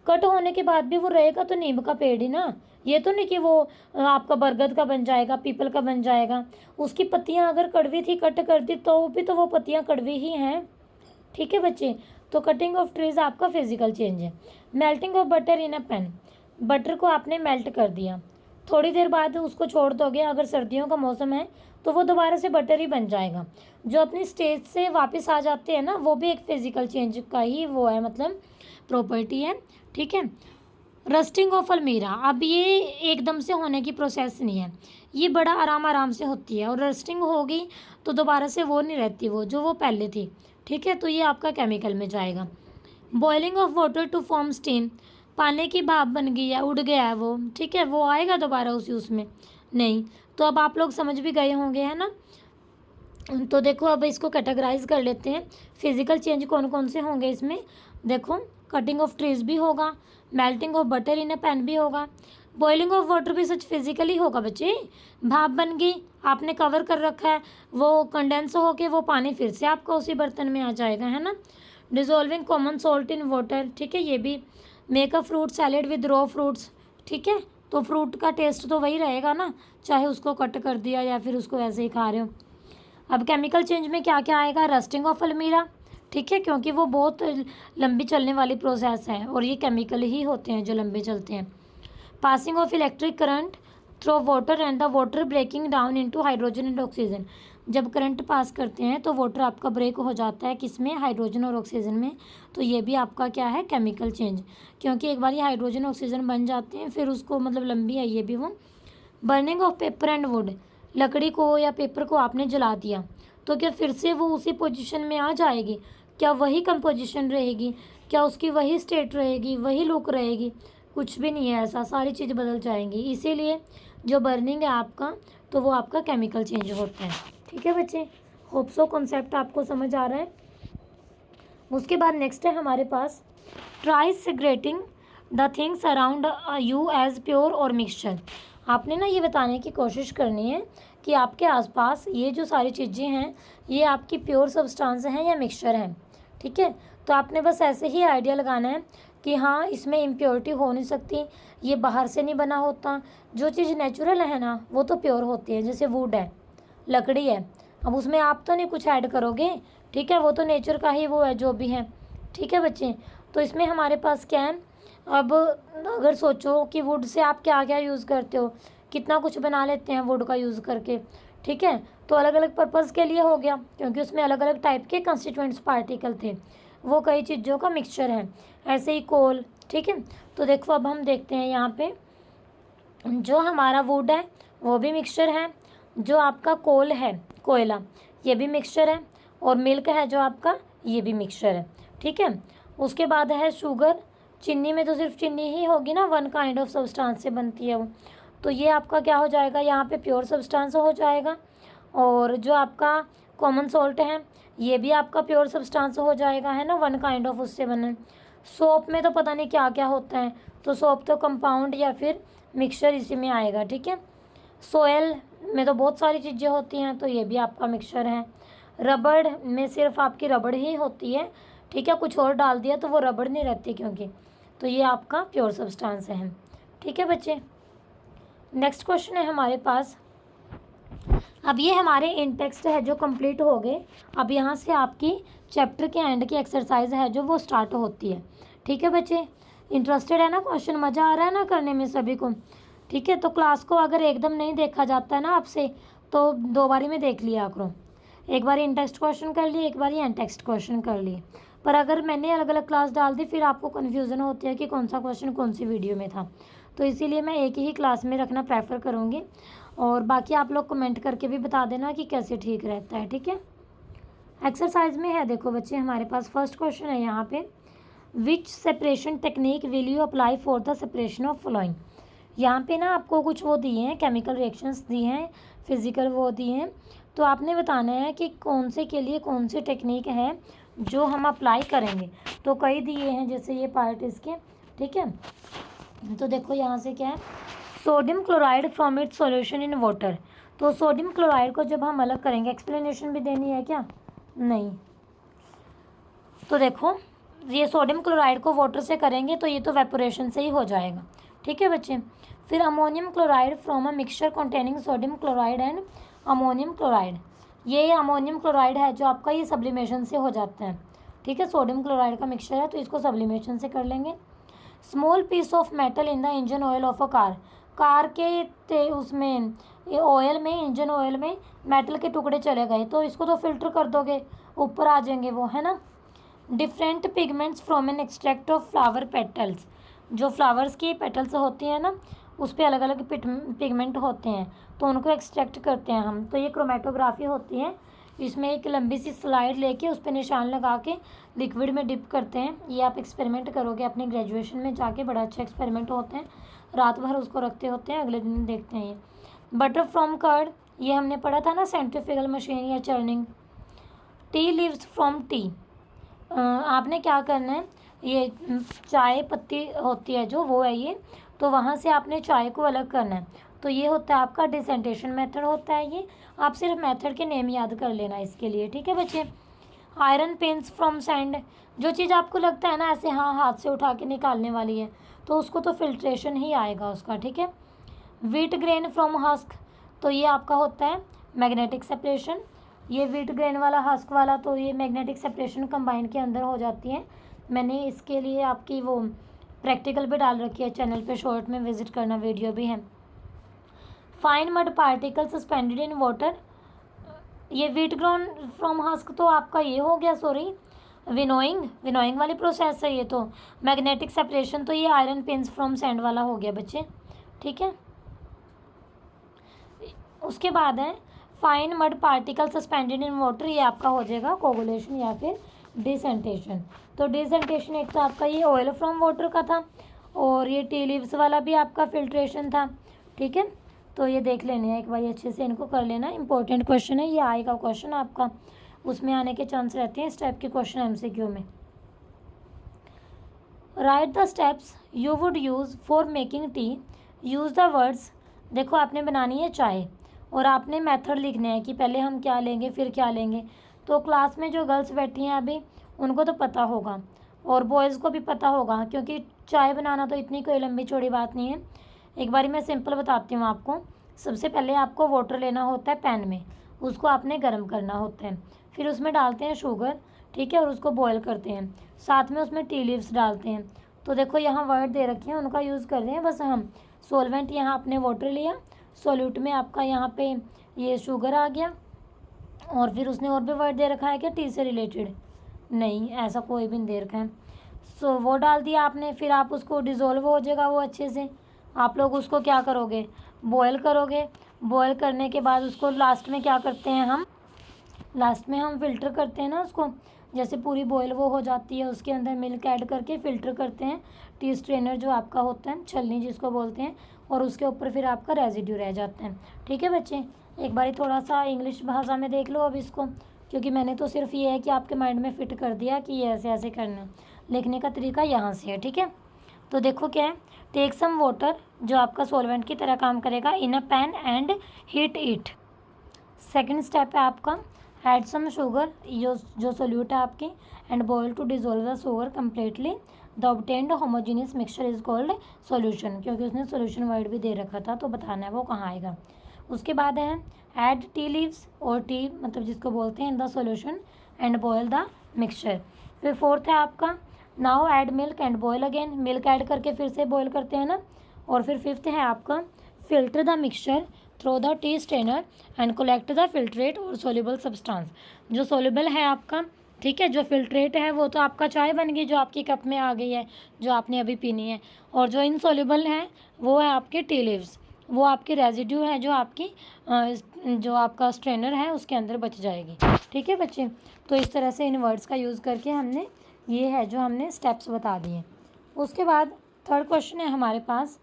Speaker 1: कट होने के बाद भी वो रहेगा तो नीम का पेड़ ही ना। ये तो नहीं कि वो आपका बरगद का बन जाएगा, पीपल का बन जाएगा। उसकी पत्तियां अगर कड़वी थी, कट कर दी तो भी तो वो पत्तियां कड़वी ही हैं। ठीक है बच्चे। तो कटिंग ऑफ ट्रीज आपका फिजिकल चेंज है। Melting of butter in a pan, butter को आपने मेल्ट कर दिया, थोड़ी देर बाद उसको छोड़ दोगे, अगर सर्दियों का मौसम है तो वो दोबारा से बटर ही बन जाएगा। जो अपनी स्टेज से वापस आ जाते हैं ना, वो भी एक फिजिकल चेंज का ही वो है, मतलब प्रॉपर्टी है। ठीक है। रस्टिंग ऑफ अलमीरा, अब ये एकदम से होने की प्रोसेस नहीं है, ये बड़ा आराम आराम से होती है, और रस्टिंग होगी तो दोबारा से वो नहीं रहती वो जो वो पहले थी। ठीक है। तो ये आपका केमिकल में जाएगा। Boiling of water to form steam, पानी की भाप बन गई है, उड़ गया है वो। ठीक है। वो आएगा दोबारा उसी उसमें नहीं। तो अब आप लोग समझ भी गए होंगे, है ना। तो देखो अब इसको कैटेगराइज कर लेते हैं, फिजिकल चेंज कौन कौन से होंगे इसमें। देखो कटिंग ऑफ ट्रीज भी होगा, melting of butter in a pan भी होगा, बॉइलिंग ऑफ वाटर भी सच फिजिकली होगा बच्चे। भाप बन गई, आपने कवर कर रखा है, वो कंडेंस होके वो पानी फिर से आपका उसी बर्तन में आ जाएगा, है ना। Dissolving common salt in water, ठीक है। ये भी make a fruit salad with raw fruits, ठीक है। तो फ्रूट का टेस्ट तो वही रहेगा ना, चाहे उसको कट कर दिया या फिर उसको ऐसे ही खा रहे हो। अब केमिकल चेंज में क्या क्या आएगा, रस्टिंग ऑफ अलमीरा, ठीक है, क्योंकि वो बहुत लंबी चलने वाली प्रोसेस है और ये केमिकल ही होते हैं जो लंबे चलते हैं। Passing of electric current through water and the water breaking down into hydrogen and oxygen, जब करंट पास करते हैं तो वाटर आपका ब्रेक हो जाता है किसमें, हाइड्रोजन और ऑक्सीजन में। तो ये भी आपका क्या है, केमिकल चेंज, क्योंकि एक बार ये हाइड्रोजन ऑक्सीजन बन जाते हैं फिर उसको मतलब लंबी है ये भी वो। Burning of paper and would, लकड़ी को या पेपर को आपने जला दिया तो क्या फिर से वो उसी पोजीशन में आ जाएगी, क्या वही कंपोजिशन रहेगी, क्या उसकी वही स्टेट रहेगी, वही लुक रहेगी, कुछ भी नहीं है ऐसा, सारी चीज़ बदल जाएंगी। इसीलिए जो बर्निंग है आपका तो वो आपका केमिकल चेंज होता है। ठीक है बच्चे, होप सो कॉन्सेप्ट आपको समझ आ रहा है। उसके बाद नेक्स्ट है हमारे पास try segregating the things around you as pure और मिक्सचर। आपने ना ये बताने की कोशिश करनी है कि आपके आसपास ये जो सारी चीज़ें हैं ये आपकी प्योर सब्सटेंस हैं या मिक्सचर हैं। ठीक है। तो आपने बस ऐसे ही आइडिया लगाना है कि हाँ इसमें इम्प्योरिटी हो नहीं सकती, ये बाहर से नहीं बना होता। जो चीज़ नेचुरल है ना वो तो प्योर होती है, जैसे वुड है, लकड़ी है, अब उसमें आप तो नहीं कुछ ऐड करोगे। ठीक है। वो तो नेचर का ही वो है जो भी है। ठीक है बच्चे। तो इसमें हमारे पास क्या है, अब अगर सोचो कि वुड से आप क्या क्या यूज़ करते हो, कितना कुछ बना लेते हैं वुड का यूज़ करके। ठीक है। तो अलग अलग पर्पज़ के लिए हो गया, क्योंकि उसमें अलग अलग टाइप के कंस्टिट्यूएंट्स पार्टिकल थे, वो कई चीज़ों का मिक्सचर है। ऐसे ही कोल। ठीक है। तो देखो अब हम देखते हैं यहाँ पे जो हमारा वुड है वो भी मिक्सचर है, जो आपका कोल है, कोयला, ये भी मिक्सचर है, और मिल्क है जो आपका, ये भी मिक्सचर है। ठीक है। उसके बाद है शुगर, चीनी में तो सिर्फ चीनी ही होगी ना, वन काइंड ऑफ सब्सटेंस से बनती है वो, तो ये आपका क्या हो जाएगा, यहाँ पे प्योर सब्सटेंस हो जाएगा। और जो आपका कॉमन सॉल्ट है ये भी आपका प्योर सब्सटेंस हो जाएगा, है ना, वन काइंड ऑफ उससे बने। सोप में तो पता नहीं क्या क्या होता है, तो सोप तो कंपाउंड या फिर मिक्सचर इसी में आएगा। ठीक है। सोयल में तो बहुत सारी चीज़ें होती हैं, तो ये भी आपका मिक्सचर है। रबड़ में सिर्फ आपकी रबड़ ही होती है। ठीक है। कुछ और डाल दिया तो वो रबड़ नहीं रहती क्योंकि, तो ये आपका प्योर सब्सटेंस है। ठीक है बच्चे। नेक्स्ट क्वेश्चन है हमारे पास, अब ये हमारे इन टेक्स्ट है जो कंप्लीट हो गए। अब यहाँ से आपकी चैप्टर के एंड की एक्सरसाइज है जो वो स्टार्ट होती है। ठीक है बच्चे, इंटरेस्टेड है ना, क्वेश्चन मज़ा आ रहा है ना करने में सभी को। ठीक है। तो क्लास को अगर एकदम नहीं देखा जाता है ना आपसे तो दो बारी में देख लिया करो, एक बार इन टेक्स्ट क्वेश्चन कर लिए, एक बार एन टेक्स्ट क्वेश्चन कर लिए। पर अगर मैंने अलग अलग क्लास डाल दी फिर आपको कन्फ्यूज़न होती है कि कौन सा क्वेश्चन कौन सी वीडियो में था, तो इसीलिए मैं एक ही क्लास में रखना प्रेफर करूँगी। और बाकी आप लोग कमेंट करके भी बता देना कि कैसे ठीक रहता है। ठीक है। एक्सरसाइज में है, देखो बच्चे हमारे पास फर्स्ट क्वेश्चन है यहाँ पे, which separation technique will you apply for the separation of following. यहाँ पे ना आपको कुछ वो दिए हैं, केमिकल रिएक्शंस दिए हैं, फिजिकल वो दिए हैं, तो आपने बताना है कि कौन से के लिए कौन सी टेक्निक है जो हम अप्लाई करेंगे। तो कई दिए हैं जैसे ये पार्ट इसके। ठीक है। तो देखो यहाँ से क्या है, sodium chloride from its solution in water. तो सोडियम क्लोराइड को जब हम अलग करेंगे, एक्सप्लेनेशन भी देनी है क्या, नहीं। तो देखो ये सोडियम क्लोराइड को वाटर से करेंगे तो ये तो वेपोरेशन से ही हो जाएगा। ठीक है बच्चे। फिर ammonium chloride from a mixture containing sodium chloride and ammonium chloride. ये अमोनियम क्लोराइड है जो आपका, ये सब्लिमेशन से हो जाता है। ठीक है, सोडियम क्लोराइड का मिक्सचर है तो इसको सब्लिमेशन से कर लेंगे। Small piece of metal in the engine oil of a car के उसमें ऑयल में, इंजन ऑयल में मेटल के टुकड़े चले गए तो इसको तो फिल्टर कर दोगे, ऊपर आ जाएंगे वो, है ना। Different pigments from an extract of flower petals. जो फ्लावर्स की पेटल्स होती हैं ना, उस पर अलग अलग पिगमेंट होते हैं तो उनको एक्सट्रैक्ट करते हैं हम। तो ये क्रोमेटोग्राफी होती है। इसमें एक लंबी सी स्लाइड लेके उस पर निशान लगा के लिक्विड में डिप करते हैं। ये आप एक्सपेरिमेंट करोगे अपने ग्रेजुएशन में जाके, बड़ा अच्छा एक्सपेरिमेंट होते हैं। रात भर उसको रखते होते हैं, अगले दिन देखते हैं। ये बटर फ्रॉम कर्ड, ये हमने पढ़ा था ना, सेंट्रीफ्यूगल मशीन या churning. Tea leaves from T, आपने क्या करना है, ये चाय पत्ती होती है जो, वो है ये, तो वहाँ से आपने चाय को अलग करना है। तो ये होता है आपका डिसेंटेशन मेथड होता है। ये आप सिर्फ मेथड के नेम याद कर लेना इसके लिए। ठीक है बच्चे। आयरन पेंस फ्रॉम सैंड, जो चीज़ आपको लगता है ना ऐसे हाँ हाथ से उठा के निकालने वाली है तो उसको तो फिल्ट्रेशन ही आएगा उसका। ठीक है। व्हीट ग्रेन फ्रॉम हस्क, तो ये आपका होता है मैग्नेटिक सेपरेशन। ये व्हीट ग्रेन वाला, हस्क वाला, तो ये मैग्नेटिक सेपरेशन कंबाइन के अंदर हो जाती है। मैंने इसके लिए आपकी वो प्रैक्टिकल भी डाल रखी है चैनल पे, शॉर्ट में विजिट करना, वीडियो भी है। Fine mud particle suspended in water, ये व्हीट ग्रोन फ्रॉम हस्क तो आपका ये हो गया, सॉरी, विनोइंग वाली प्रोसेस है ये तो। मैग्नेटिक सेपरेशन तो ये आयरन पिंस फ्रॉम सैंड वाला हो गया बच्चे। ठीक है। उसके बाद है fine mud particle suspended in water, ये आपका हो जाएगा कोगुलेशन या फिर डिसेंटेशन। तो डिसेंटेशन एक तो आपका ये ऑयल फ्रॉम वाटर का था और ये टी लीव्स वाला भी आपका फिल्ट्रेशन था। ठीक है। तो ये देख लेने हैं एक बार अच्छे से, इनको कर लेना। इंपॉर्टेंट क्वेश्चन है ये, आएगा क्वेश्चन आपका, उसमें आने के चांस रहते हैं इस टाइप के क्वेश्चन एमसीक्यू में। Right the steps you would use for making tea, use the words. देखो आपने बनानी है चाय और आपने मेथड लिखने हैं कि पहले हम क्या लेंगे फिर क्या लेंगे। तो क्लास में जो गर्ल्स बैठी हैं अभी उनको तो पता होगा और बॉयज़ को भी पता होगा, क्योंकि चाय बनाना तो इतनी कोई लंबी चौड़ी बात नहीं है। एक बारी मैं सिंपल बताती हूँ आपको। सबसे पहले आपको वाटर लेना होता है पैन में, उसको आपने गर्म करना होता है, फिर उसमें डालते हैं शुगर। ठीक है। और उसको बॉयल करते हैं, साथ में उसमें टी लीव्स डालते हैं। तो देखो यहाँ वर्ड दे रखे हैं, उनका यूज़ कर रहे हैं बस हम। सोलवेंट यहाँ आपने वाटर लिया, सॉल्यूट में आपका यहाँ पे ये शुगर आ गया, और फिर उसने और भी वर्ड दे रखा है क्या टी से रिलेटेड, नहीं ऐसा कोई भी नहीं दे रखा है। सो वो डाल दिया आपने, फिर आप उसको डिज़ोल्व हो जाएगा वो अच्छे से। आप लोग उसको क्या करोगे, बॉयल करोगे। बॉयल करने के बाद उसको लास्ट में क्या करते हैं हम, लास्ट में हम फ़िल्टर करते हैं ना उसको। जैसे पूरी बॉयल वो हो जाती है, उसके अंदर मिल्क ऐड करके फ़िल्टर करते हैं। टी स्ट्रेनर जो आपका होता है, छलनी जिसको बोलते हैं, और उसके ऊपर फिर आपका रेजिड्यू रह जाता है। ठीक है बच्चे। एक बारी थोड़ा सा इंग्लिश भाषा में देख लो अब इसको, क्योंकि मैंने तो सिर्फ ये है कि आपके माइंड में फ़िट कर दिया कि ये ऐसे ऐसे करना है। लिखने का तरीका यहाँ से है। ठीक है। तो देखो क्या है, टेक सम वाटर, जो आपका सॉल्वेंट की तरह काम करेगा, in a pan and heat it. Second step है आपका ऐड सम शुगर, जो सोल्यूट है आपकी, and boil to dissolve the sugar completely. The obtained homogeneous mixture is called solution, क्योंकि उसने सॉल्यूशन वर्ड भी दे रखा था तो बताना है वो कहाँ आएगा। उसके बाद है ऐड टी लीव्स, और टी मतलब जिसको बोलते हैं, in the solution and boil the mixture. फिर फोर्थ है आपका now add milk and boil again, milk add करके फिर से बॉयल करते हैं ना। और फिर फिफ्थ है आपका filter the mixture through the tea strainer and collect the filtrate और सोल्यूबल सब्सटेंस। जो सोल्यूबल है आपका, ठीक है, जो फिल्ट्रेट है वो तो आपका चाय बन गई जो आपकी कप में आ गई है, जो आपने अभी पीनी है। और जो इनसोल्यूबल है वो है आपके टी लीव्स, वो आपके रेजिड्यू है जो आपकी जो आपका स्ट्रेनर है उसके अंदर बच जाएगी। ठीक है बच्चे। तो इस तरह से इन वर्ड्स का यूज़ करके हमने, ये है जो हमने स्टेप्स बता दिए। उसके बाद थर्ड क्वेश्चन है हमारे पास,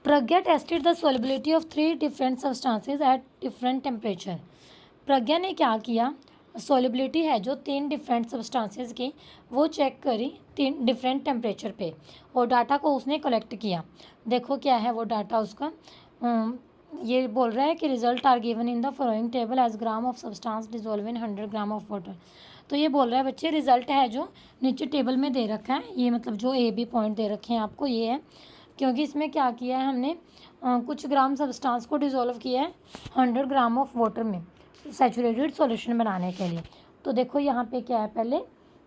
Speaker 1: Pragya tested the solubility of 3 different substances at different temperature. Pragya ने क्या किया, सोलिबिलिटी है जो 3 डिफरेंट सब्सटेंसेस की, वो चेक करी 3 डिफरेंट टेम्परेचर पे, और डाटा को उसने कलेक्ट किया। देखो क्या है वो डाटा उसका, ये बोल रहा है कि result are given in the following table as gram of substance dissolve in 100 gram of water. तो ये बोल रहा है बच्चे रिजल्ट है जो नीचे टेबल में दे रखा है, ये मतलब जो ए बी पॉइंट दे रखे हैं आपको ये है, क्योंकि इसमें क्या किया है हमने कुछ ग्राम सब्सटेंस को डिजोल्व किया है 100 ग्राम ऑफ वाटर में सैचुरेटेड सॉल्यूशन बनाने के लिए। तो देखो यहाँ पे क्या है, पहले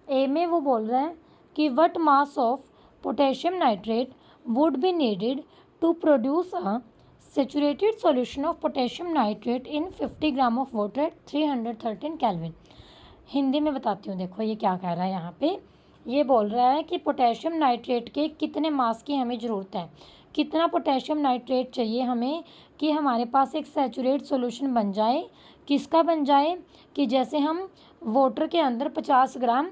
Speaker 1: ए में वो बोल रहा है कि what mass of potassium nitrate would be needed to produce a saturated solution of potassium nitrate in 50 gram of water at 313 kelvin. Hindi में बताती हूँ, देखो ये क्या कह रहा है यहाँ पे, ये बोल रहा है कि पोटेशियम नाइट्रेट के कितने मास की हमें ज़रूरत है, कितना पोटेशियम नाइट्रेट चाहिए हमें कि हमारे पास एक सैचुरेट सॉल्यूशन बन जाए। किसका बन जाए कि जैसे हम वाटर के अंदर 50 ग्राम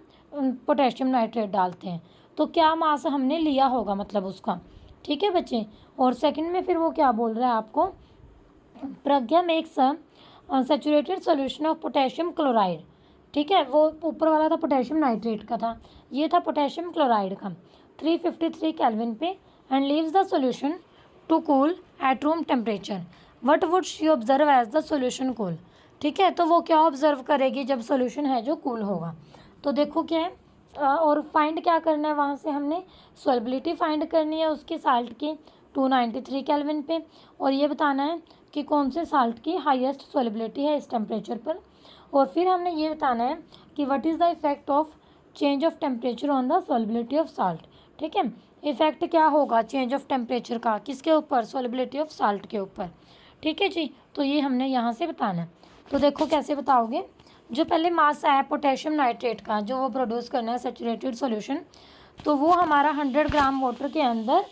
Speaker 1: पोटेशियम नाइट्रेट डालते हैं तो क्या मास हमने लिया होगा मतलब उसका, ठीक है बच्चे। और सेकंड में फिर वो क्या बोल रहा है आपको, Pragya makes saturated solution of potassium chloride, ठीक है, वो ऊपर वाला था पोटेशियम नाइट्रेट का था, ये था पोटेशियम क्लोराइड का 353 केल्विन पे and leaves the solution to cool at room temperature. What would she observe as the solution cool, ठीक है, तो वो क्या ऑब्जर्व करेगी जब सॉल्यूशन है जो कूल होगा। तो देखो क्या है और फाइंड क्या करना है, वहाँ से हमने सॉल्बिलिटी फाइंड करनी है उसकी साल्ट की 293 केल्विन पे, और ये बताना है कि कौन से साल्ट की हाईएस्ट सॉल्बिलिटी है इस टेम्परेचर पर। और फिर हमने ये बताना है कि what is the effect of change of temperature on the solubility of salt, ठीक है, इफेक्ट क्या होगा चेंज ऑफ टेम्परेचर का किसके ऊपर, सॉल्बिलिटी ऑफ साल्ट के ऊपर, ठीक है जी। तो ये हमने यहाँ से बताना है। तो देखो कैसे बताओगे, जो पहले मास है पोटेशियम नाइट्रेट का जो वो प्रोड्यूस करना है सैचुरेटेड सॉल्यूशन, तो वो हमारा 100 ग्राम वाटर के अंदर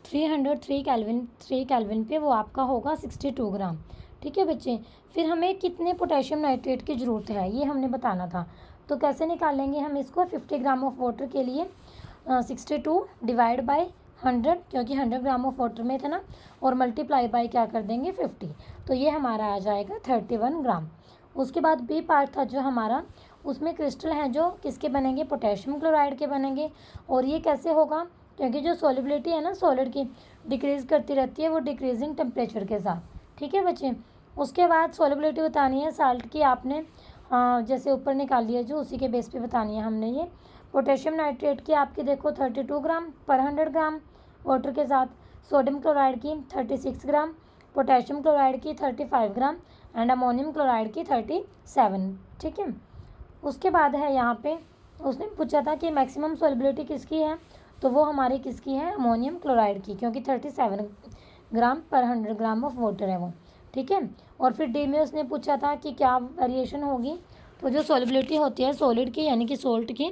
Speaker 1: 303 केल्विन पे वो आपका होगा 62 ग्राम, ठीक है बच्चे। फिर हमें कितने पोटेशियम नाइट्रेट की ज़रूरत है ये हमने बताना था। तो कैसे निकालेंगे हम इसको, 50 ग्राम ऑफ वाटर के लिए 62 डिवाइड बाय 100, क्योंकि 100 ग्राम ऑफ वाटर में था ना, और मल्टीप्लाई बाय क्या कर देंगे 50, तो ये हमारा आ जाएगा 31 ग्राम। उसके बाद बी पार्ट था जो हमारा, उसमें क्रिस्टल हैं जो किसके बनेंगे, पोटेशियम क्लोराइड के बनेंगे। और ये कैसे होगा, क्योंकि जो सॉलिबिलिटी है ना सॉलिड की डिक्रीज़ करती रहती है वो डिक्रीजिंग टेम्परेचर के साथ, ठीक है बच्चे। उसके बाद सॉलिबिलिटी बतानी है साल्ट की आपने, जैसे ऊपर निकाल लिया जो उसी के बेस पे बतानी है हमने। ये पोटेशियम नाइट्रेट की आपकी देखो 32 ग्राम पर 100 ग्राम वाटर के साथ, सोडियम क्लोराइड की 36 ग्राम, पोटेशियम क्लोराइड की 35 ग्राम एंड अमोनियम क्लोराइड की 37, ठीक है। उसके बाद है यहाँ पे उसने पूछा था कि मैक्सिमम सॉल्बिलिटी किसकी है, तो वो हमारी किसकी है, अमोनियम क्लोराइड की, क्योंकि 37 ग्राम पर 100 ग्राम ऑफ वाटर है वो, ठीक है। और फिर डी में उसने पूछा था कि क्या वेरिएशन होगी, तो जो सॉल्बिलिटी होती है सॉलिड की यानी कि सोल्ट की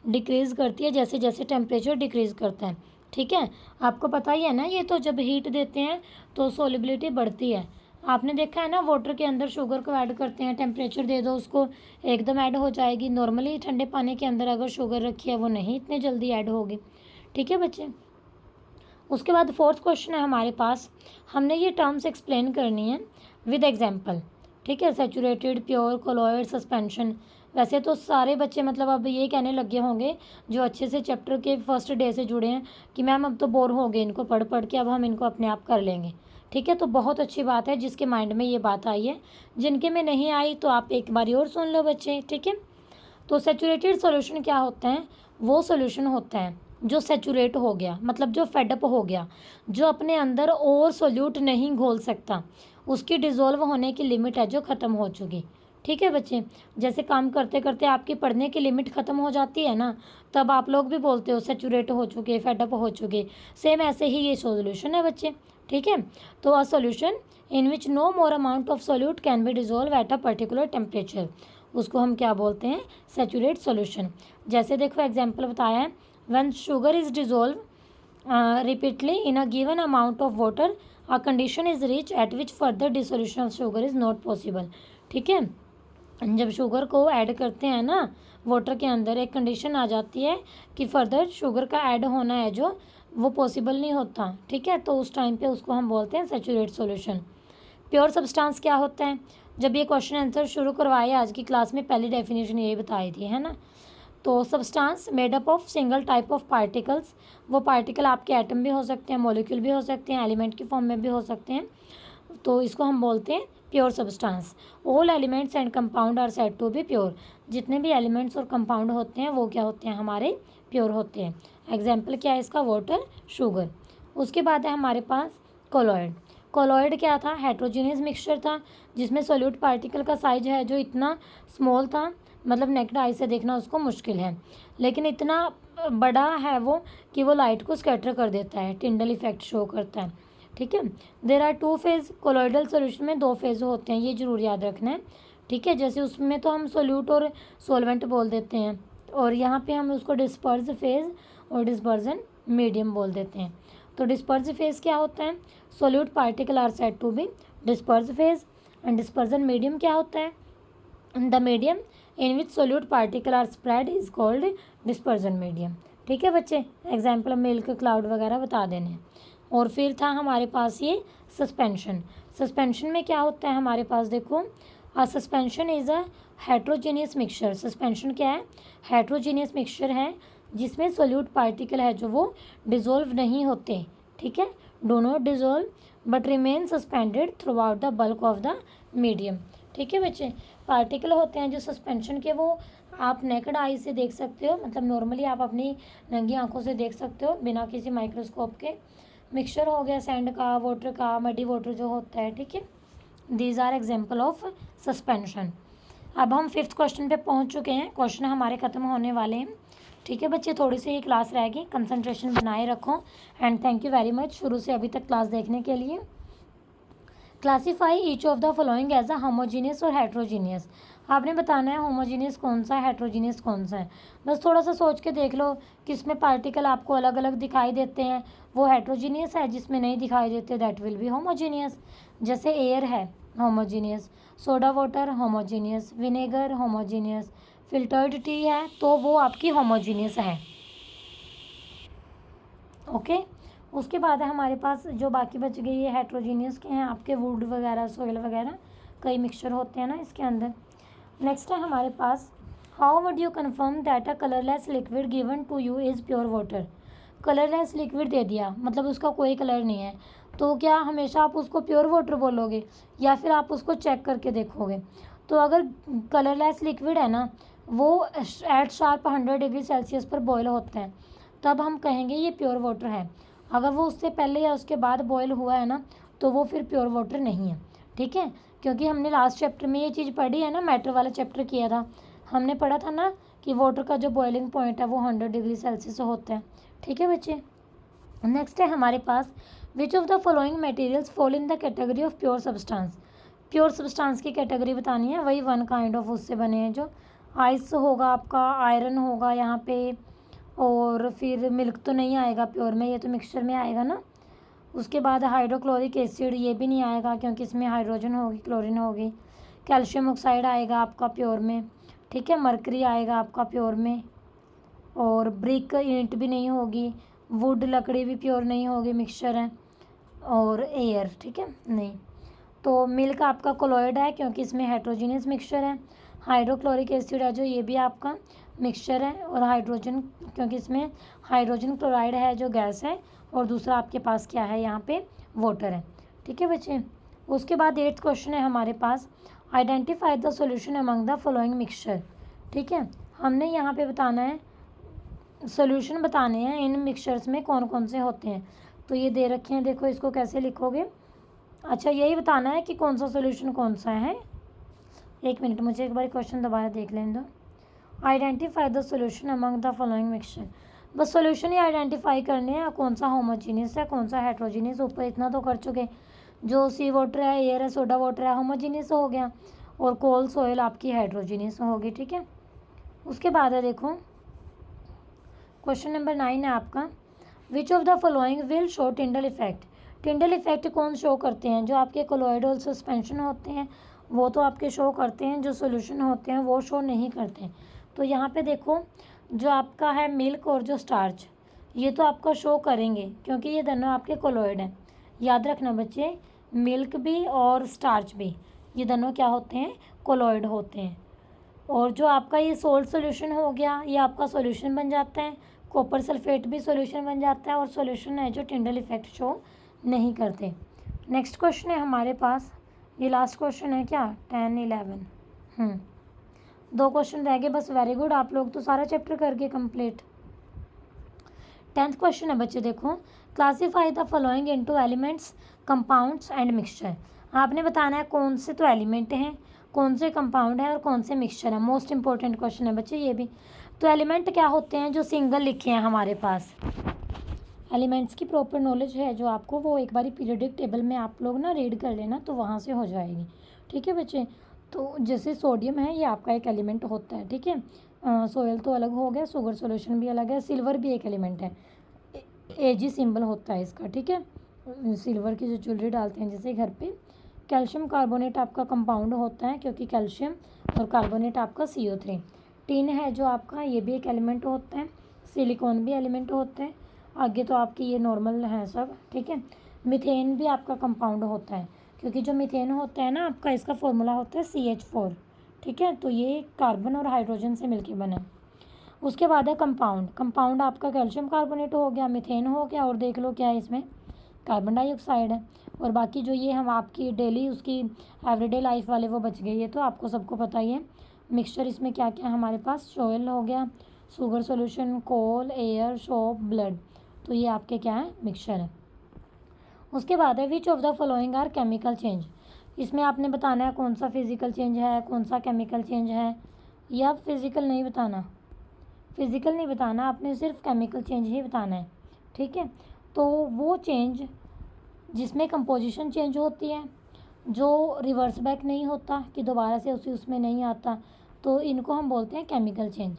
Speaker 1: डिक्रीज़ करती है जैसे जैसे टेम्परेचर डिक्रीज़ करता है, ठीक है। आपको पता ही है ना, ये तो जब हीट देते हैं तो सॉल्बिलिटी बढ़ती है। आपने देखा है ना वाटर के अंदर शुगर को ऐड करते हैं, टेम्परेचर दे दो उसको एकदम ऐड हो जाएगी। नॉर्मली ठंडे पानी के अंदर अगर शुगर रखी है वो नहीं इतने जल्दी ऐड होगी, ठीक है बच्चे। उसके बाद फोर्थ क्वेश्चन है हमारे पास, हमने ये टर्म्स एक्सप्लेन करनी है विद एग्जांपल, ठीक है। Saturated, pure, colloid, suspension. वैसे तो सारे बच्चे मतलब अब ये कहने लगे होंगे जो अच्छे से चैप्टर के फर्स्ट डे से जुड़े हैं कि मैम अब तो बोर हो गए इनको पढ़ पढ़ के, अब हम इनको अपने आप कर लेंगे, ठीक है। तो बहुत अच्छी बात है जिसके माइंड में ये बात आई है, जिनके में नहीं आई तो आप एक बारी और सुन लो बच्चे, ठीक है। तो सैचुरेटेड सॉल्यूशन क्या होता है, वो सॉल्यूशन होता है जो सैचुरेट हो गया, मतलब जो फेडअप हो गया, जो अपने अंदर और सोल्यूट नहीं घोल सकता, उसकी डिज़ोल्व होने की लिमिट है जो ख़त्म हो चुकी, ठीक है बच्चे। जैसे काम करते करते आपकी पढ़ने की लिमिट ख़त्म हो जाती है ना, तब आप लोग भी बोलते हो सैचुरेट हो चुके, फेडअप हो चुके, सेम ऐसे ही ये सॉल्यूशन है बच्चे, ठीक है। तो a solution in which no more amount of solute can be dissolve at a particular temperature, उसको हम क्या बोलते हैं, सैचुरेट सॉल्यूशन। जैसे देखो एग्जाम्पल बताया है, when sugar is dissolved repeatedly in a given amount of water a condition is reached at which further dissolution of sugar is not possible, ठीक है। जब शुगर को ऐड करते हैं ना वाटर के अंदर, एक कंडीशन आ जाती है कि फर्दर शुगर का ऐड होना है जो वो पॉसिबल नहीं होता, ठीक है। तो उस टाइम पे उसको हम बोलते हैं सैचुरेट सॉल्यूशन। प्योर सब्सटेंस क्या होता है, जब ये क्वेश्चन आंसर शुरू करवाए आज की क्लास में पहली डेफिनेशन यही बताई थी, है ना। तो substance made up of single type of particles, वो पार्टिकल आपके एटम भी हो सकते हैं, मॉलिक्यूल भी हो सकते हैं, एलिमेंट की फॉर्म में भी हो सकते हैं, तो इसको हम बोलते हैं pure substance. All elements and compound are said to be pure, जितने भी एलिमेंट्स और कंपाउंड होते हैं वो क्या होते हैं, हमारे प्योर होते हैं। एग्जाम्पल क्या है इसका, वाटर, शुगर। उसके बाद है हमारे पास कोलॉइड। कोलॉइड क्या था, हेट्रोजीनियस मिक्सचर था, जिसमें सोल्यूट पार्टिकल का साइज है जो इतना स्मॉल था, मतलब नेक्ड आई से देखना उसको मुश्किल है, लेकिन इतना बड़ा है वो कि वो लाइट को स्कैटर कर देता है, टिंडल इफेक्ट शो करता है। ठीक है। There are 2 phase, colloidal solution में 2 फेज होते हैं, ये जरूर याद रखना है। ठीक है, जैसे उसमें तो हम सोल्यूट और सोलवेंट बोल देते हैं, और यहाँ पे हम उसको डिस्पर्ज फेज और डिस्पर्जन मीडियम बोल देते हैं। तो डिस्पर्ज फेज क्या होता है, solute particle are said to be disperse phase, and dispersion medium क्या होता है, the medium in which solute particle are spread is called dispersion medium. ठीक है बच्चे, एग्जाम्पल मिल्क, क्लाउड वगैरह बता देने। और फिर था हमारे पास ये सस्पेंशन। सस्पेंशन में क्या होता है हमारे पास, देखो, suspension is a heterogeneous mixture. Suspension क्या है, हेट्रोजीनियस मिक्सचर है जिसमें सोल्यूट पार्टिकल है जो वो डिज़ोल्व नहीं होते। ठीक है, do not dissolve but remain suspended through out the bulk of the medium. ठीक है बच्चे, पार्टिकल होते हैं जो सस्पेंशन के, वो आप नेकड आई से देख सकते हो, मतलब नॉर्मली आप अपनी नंगी आंखों से देख सकते हो बिना किसी माइक्रोस्कोप के। मिक्सचर हो गया सैंड का, वाटर का, मडी वाटर जो होता है। ठीक है, these are example of suspension. अब हम 5th क्वेश्चन पे पहुंच चुके हैं, क्वेश्चन हमारे ख़त्म होने वाले हैं। ठीक है बच्चे, थोड़ी सी ही क्लास रहेगी, कंसंट्रेशन बनाए रखो, and thank you very much शुरू से अभी तक क्लास देखने के लिए। Classify each of the following as a homogeneous और हेट्रोजीनियस। आपने बताना है होमोजीनियस कौन सा है, हेट्रोजीनियस कौन सा है। बस थोड़ा सा सोच के देख लो, किसमें पार्टिकल आपको अलग अलग दिखाई देते हैं वो हेट्रोजीनियस है, जिसमें नहीं दिखाई देते दैट विल बी होमोजीनियस। जैसे एयर है homogeneous, soda water homogeneous, vinegar homogeneous, filtered T है तो वो आपकी होमोजीनियस है। ओके। उसके बाद है हमारे पास जो बाकी बच गई है हेट्रोजीनियस के हैं आपके, वुड वगैरह, सोइल वगैरह, कई मिक्सचर होते हैं ना इसके अंदर। नेक्स्ट है हमारे पास, how would you confirm that a colourless liquid given to you is pure water. Colourless liquid दे दिया, मतलब उसका कोई कलर नहीं है, तो क्या हमेशा आप उसको प्योर वाटर बोलोगे या फिर आप उसको चेक करके देखोगे। तो अगर कलरलेस लिक्विड है ना, वो एट शार्प 100 डिग्री सेल्सियस पर बॉयल होता है, तब हम कहेंगे ये प्योर वाटर है। अगर वो उससे पहले या उसके बाद बॉयल हुआ है ना, तो वो फिर प्योर वाटर नहीं है। ठीक है, क्योंकि हमने लास्ट चैप्टर में ये चीज़ पढ़ी है ना, मैटर वाला चैप्टर किया था, हमने पढ़ा था ना कि वाटर का जो बॉइलिंग पॉइंट है वो 100 डिग्री सेल्सियस होता है। ठीक है बच्चे, नेक्स्ट है हमारे पास, which of the following materials fall in the category of pure substance. Pure substance की कैटेगरी बतानी है, वही वन काइंड ऑफ उससे बने हैं, जो आइस होगा आपका, आयरन होगा यहाँ पे, और फिर मिल्क तो नहीं आएगा प्योर में, ये तो मिक्सचर में आएगा ना। उसके बाद हाइड्रोक्लोरिक एसिड, ये भी नहीं आएगा क्योंकि इसमें हाइड्रोजन होगी, क्लोरीन होगी। कैल्शियम ऑक्साइड आएगा आपका प्योर में। ठीक है, मरकरी आएगा आपका प्योर में, और ब्रिक ईंट भी नहीं होगी, वुड लकड़ी भी प्योर नहीं होगी, मिक्सचर है, और एयर। ठीक है, नहीं। तो मिल्क आपका कोलॉइड है क्योंकि इसमें हेट्रोजीनियस मिक्सचर है। हाइड्रोक्लोरिक एसिड है जो, ये भी आपका मिक्सचर है, और हाइड्रोजन क्योंकि इसमें हाइड्रोजन क्लोराइड है जो गैस है, और दूसरा आपके पास क्या है यहाँ पे, वाटर है। ठीक है बच्चे, उसके बाद 8th क्वेश्चन है हमारे पास, identify the solution among the following mixture. ठीक है, हमने यहाँ पे बताना है, सॉल्यूशन बताने हैं इन मिक्सचर्स में कौन कौन से होते हैं। तो ये दे रखे हैं, देखो इसको कैसे लिखोगे। अच्छा, यही बताना है कि कौन सा सॉल्यूशन कौन सा है। एक मिनट, मुझे एक बार क्वेश्चन दोबारा देख लेने दो। Identify the solution among the following mixture, बस सॉल्यूशन ही आइडेंटिफाई करने हैं, कौन सा होमोजीनियस है कौन सा हेट्रोजीनियस। ऊपर इतना तो कर चुके, जो सी वाटर है, एयर है, सोडा वाटर है, होमोजीनियस हो गया, और कोल सोयल आपकी हाइड्रोजीनियस होगी। ठीक है, उसके बाद है देखो क्वेश्चन नंबर 9 है आपका, विच of the following will show Tyndall effect. Tyndall effect कौन शो करते हैं, जो आपके कोलॉइडल सस्पेंशन होते हैं वो तो आपके शो करते हैं, जो सॉल्यूशन होते हैं वो शो नहीं करते। तो यहाँ पे देखो, जो आपका है मिल्क और जो स्टार्च, ये तो आपका शो करेंगे क्योंकि ये दोनों आपके कोलॉइड हैं। याद रखना बच्चे, मिल्क भी और स्टार्च भी, ये दोनों क्या होते हैं, कोलॉइड होते हैं। और जो आपका ये सोल्ट सोल्यूशन हो गया, ये आपका सोल्यूशन बन जाता है। कॉपर सल्फेट भी सोल्यूशन बन जाता है, और सोल्यूशन है जो टिंडल इफेक्ट शो नहीं करते। नेक्स्ट क्वेश्चन है हमारे पास, ये लास्ट क्वेश्चन है क्या, 10, 11। 2 क्वेश्चन रह गए बस। वेरी गुड, आप लोग तो सारा चैप्टर करके कंप्लीट। 10th क्वेश्चन है बच्चे, देखो, classify the following into elements, compounds and mixture. आपने बताना है कौन से तो एलिमेंट हैं, कौन से कंपाउंड है और कौन से मिक्सचर है। मोस्ट इंपॉर्टेंट क्वेश्चन है बच्चे ये भी। तो एलिमेंट क्या होते हैं, जो सिंगल लिखे हैं हमारे पास। एलिमेंट्स की प्रॉपर नॉलेज है जो आपको, वो एक बारी पीरियोडिक टेबल में आप लोग ना रीड कर लेना, तो वहाँ से हो जाएगी। ठीक है बच्चे, तो जैसे सोडियम है, ये आपका एक एलिमेंट होता है। ठीक है, सोयल तो अलग हो गया, शुगर सॉल्यूशन भी अलग है, सिल्वर भी एक एलिमेंट है, एजी सिंबल होता है इसका। ठीक है, सिल्वर की जो ज्वेलरी डालते हैं जैसे घर पे। कैल्शियम कार्बोनेट आपका कंपाउंड होता है, क्योंकि कैल्शियम और कार्बोनेट आपका CO3। टिन है जो आपका, ये भी एक एलिमेंट होता है। सिलिकॉन भी एलिमेंट होते हैं। आगे तो आपकी ये नॉर्मल है सब। ठीक है, मीथेन भी आपका कंपाउंड होता है, क्योंकि जो मीथेन होता है ना आपका, इसका फॉर्मूला होता है CH4। ठीक है, तो ये कार्बन और हाइड्रोजन से मिलके बना। उसके बाद है कंपाउंड। कंपाउंड आपका कैल्शियम कार्बोनेट हो गया, मीथेन हो गया, और देख लो क्या है इसमें, कार्बन डाइऑक्साइड है। और बाकी जो ये हम आपकी डेली उसकी एवरीडे लाइफ वाले वो बच गए, ये तो आपको सबको पता ही है। मिक्सचर इसमें क्या क्या है हमारे पास, सॉइल हो गया, शुगर सॉल्यूशन, कोल, एयर, सोप, ब्लड। तो ये आपके क्या है, मिक्सचर है। उसके बाद है which of the following are chemical change. इसमें आपने बताना है कौन सा फिजिकल चेंज है, कौन सा केमिकल चेंज है। या फिजिकल नहीं बताना, फिजिकल नहीं बताना, आपने सिर्फ केमिकल चेंज ही बताना है। ठीक है, तो वो चेंज जिसमें कंपोजिशन चेंज होती है, जो रिवर्स बैक नहीं होता कि दोबारा से उसी उसमें नहीं आता, तो इनको हम बोलते हैं chemical change.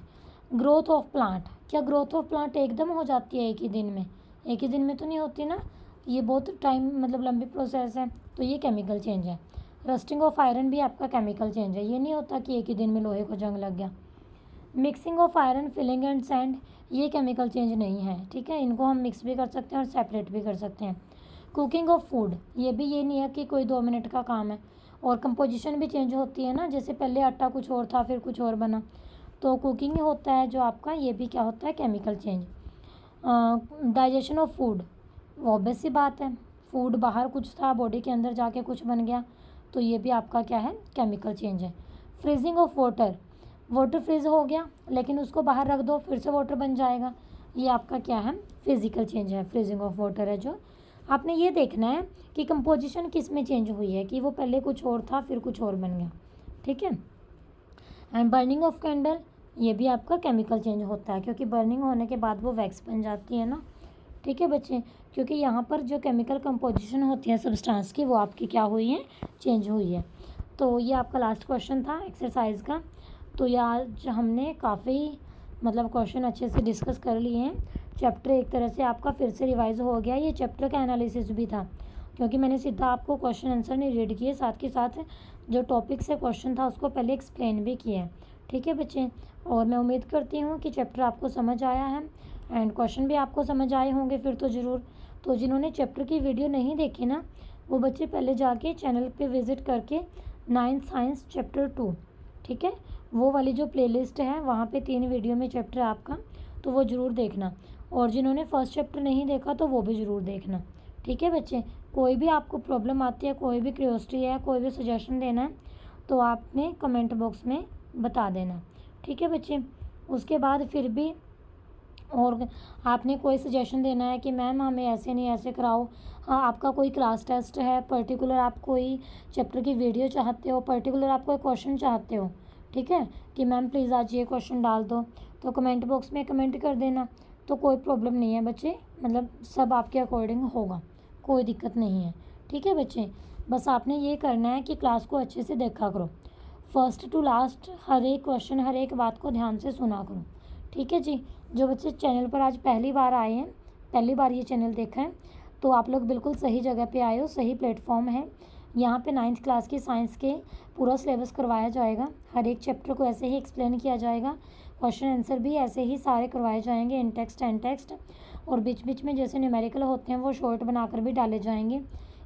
Speaker 1: Growth of plant, क्या ग्रोथ ऑफ प्लांट एकदम हो जाती है एक ही दिन में? एक ही दिन में तो नहीं होती ना, ये बहुत टाइम मतलब लंबी प्रोसेस है, तो ये केमिकल चेंज है। रस्टिंग ऑफ आयरन भी आपका केमिकल चेंज है, ये नहीं होता कि एक ही दिन में लोहे को जंग लग गया। Mixing of iron, filling and sand, ये केमिकल चेंज नहीं है। ठीक है, इनको हम मिक्स भी कर सकते हैं और सेपरेट भी कर सकते हैं। कुकिंग ऑफ फूड, ये भी ये नहीं है कि कोई 2 मिनट का काम है। और कंपोजिशन भी चेंज होती है ना, जैसे पहले आटा कुछ और था फिर कुछ और बना, तो कुकिंग होता है जो आपका, ये भी क्या होता है, chemical change. Digestion of food, obvious सी बात है, फूड बाहर कुछ था, बॉडी के अंदर जाके कुछ बन गया, तो ये भी आपका क्या है, केमिकल चेंज है। Freezing of water, water freeze हो गया लेकिन उसको बाहर रख दो फिर से वाटर बन जाएगा, ये आपका क्या है, फिजिकल चेंज है, फ्रीजिंग ऑफ वाटर है जो। आपने ये देखना है कि कंपोजिशन किस में चेंज हुई है, कि वो पहले कुछ और था फिर कुछ और बन गया। ठीक है, एंड बर्निंग ऑफ कैंडल, ये भी आपका केमिकल चेंज होता है, क्योंकि बर्निंग होने के बाद वो वैक्स बन जाती है ना। ठीक है बच्चे, क्योंकि यहाँ पर जो केमिकल कंपोजिशन होती है सब्सटेंस की, वो आपकी क्या हुई है, चेंज हुई है। तो ये आपका लास्ट क्वेश्चन था एक्सरसाइज का। तो ये आज हमने काफ़ी मतलब क्वेश्चन अच्छे से डिस्कस कर लिए हैं। चैप्टर एक तरह से आपका फिर से रिवाइज हो गया, ये चैप्टर का एनालिसिस भी था, क्योंकि मैंने सीधा आपको क्वेश्चन आंसर नहीं रीड किए, साथ के साथ जो टॉपिक से क्वेश्चन था उसको पहले एक्सप्लेन भी किया है। ठीक है बच्चे, और मैं उम्मीद करती हूँ कि चैप्टर आपको समझ आया है एंड क्वेश्चन भी आपको समझ आए होंगे फिर तो ज़रूर। तो जिन्होंने चैप्टर की वीडियो नहीं देखी ना, वो बच्चे पहले जाके चैनल पे विज़िट करके 9th साइंस चैप्टर 2, ठीक है, वो वाली जो प्लेलिस्ट है वहाँ पे 3 वीडियो में चैप्टर आपका, तो वो ज़रूर देखना। और जिन्होंने फर्स्ट चैप्टर नहीं देखा तो वो भी ज़रूर देखना। ठीक है बच्चे, कोई भी आपको प्रॉब्लम आती है, कोई भी क्यूरियोसिटी है, कोई भी सजेशन देना है, तो आपने कमेंट बॉक्स में बता देना। ठीक है बच्चे, उसके बाद फिर भी और आपने कोई सजेशन देना है कि मैम हमें ऐसे नहीं ऐसे कराओ, हाँ आपका कोई क्लास टेस्ट है, पर्टिकुलर आप कोई चैप्टर की वीडियो चाहते हो, पर्टिकुलर आप कोई क्वेश्चन चाहते हो, ठीक है, कि मैम प्लीज़ आज ये क्वेश्चन डाल दो, तो कमेंट बॉक्स में कमेंट कर देना। तो कोई प्रॉब्लम नहीं है बच्चे, मतलब सब आपके अकॉर्डिंग होगा, कोई दिक्कत नहीं है। ठीक है बच्चे, बस आपने ये करना है कि क्लास को अच्छे से देखा करो, फर्स्ट टू लास्ट हर एक क्वेश्चन, हर एक बात को ध्यान से सुना करो। ठीक है जी, जो बच्चे चैनल पर आज पहली बार आए हैं, पहली बार ये चैनल देखा है, तो आप लोग बिल्कुल सही जगह पे आए हो, सही प्लेटफॉर्म है। यहाँ पे 9th क्लास की साइंस के पूरा सिलेबस करवाया जाएगा, हर एक चैप्टर को ऐसे ही एक्सप्लेन किया जाएगा, क्वेश्चन आंसर भी ऐसे ही सारे करवाए जाएंगे, इन टेक्स्ट एंड टेक्स्ट, और बीच बीच में जैसे न्यूमेरिकल होते हैं वो शॉर्ट बनाकर भी डाले जाएंगे।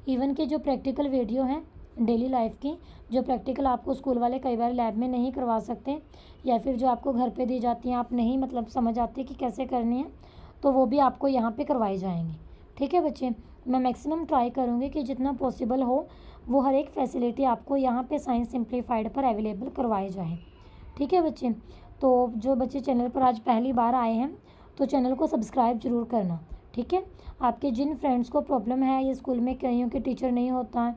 Speaker 1: इवन कि जो प्रैक्टिकल वीडियो हैं डेली लाइफ की, जो प्रैक्टिकल आपको स्कूल वाले कई बार लैब में नहीं करवा सकते, या फिर जो आपको घर पे दी जाती हैं आप नहीं मतलब समझ आती कि कैसे करनी है, तो वो भी आपको यहाँ पे करवाई जाएंगी। ठीक है बच्चे, मैं मैक्सिमम ट्राई करूँगी कि जितना पॉसिबल हो वो हर एक फैसिलिटी आपको यहाँ पे साइंस सिंप्लीफाइड पर अवेलेबल करवाई जाए। ठीक है बच्चे, तो जो बच्चे चैनल पर आज पहली बार आए हैं तो चैनल को सब्सक्राइब ज़रूर करना। ठीक है, आपके जिन फ्रेंड्स को प्रॉब्लम है ये स्कूल में कईयों के टीचर नहीं होता है,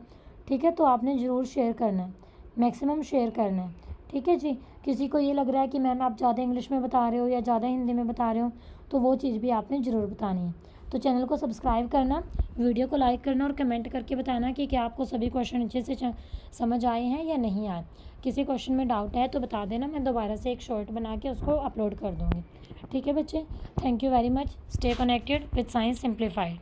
Speaker 1: ठीक है, तो आपने ज़रूर शेयर करना है, मैक्सिमम शेयर करना है। ठीक है जी, किसी को ये लग रहा है कि मैम आप ज़्यादा इंग्लिश में बता रहे हो या ज़्यादा हिंदी में बता रहे हो, तो वो चीज़ भी आपने ज़रूर बतानी है। तो चैनल को सब्सक्राइब करना, वीडियो को लाइक करना और कमेंट करके बताना कि क्या आपको सभी क्वेश्चन अच्छे से समझ आए हैं या नहीं आए। किसी क्वेश्चन में डाउट है तो बता देना, मैं दोबारा से एक शॉर्ट बना के उसको अपलोड कर दूँगी। ठीक है बच्चे, thank you very much, stay connected with science simplified.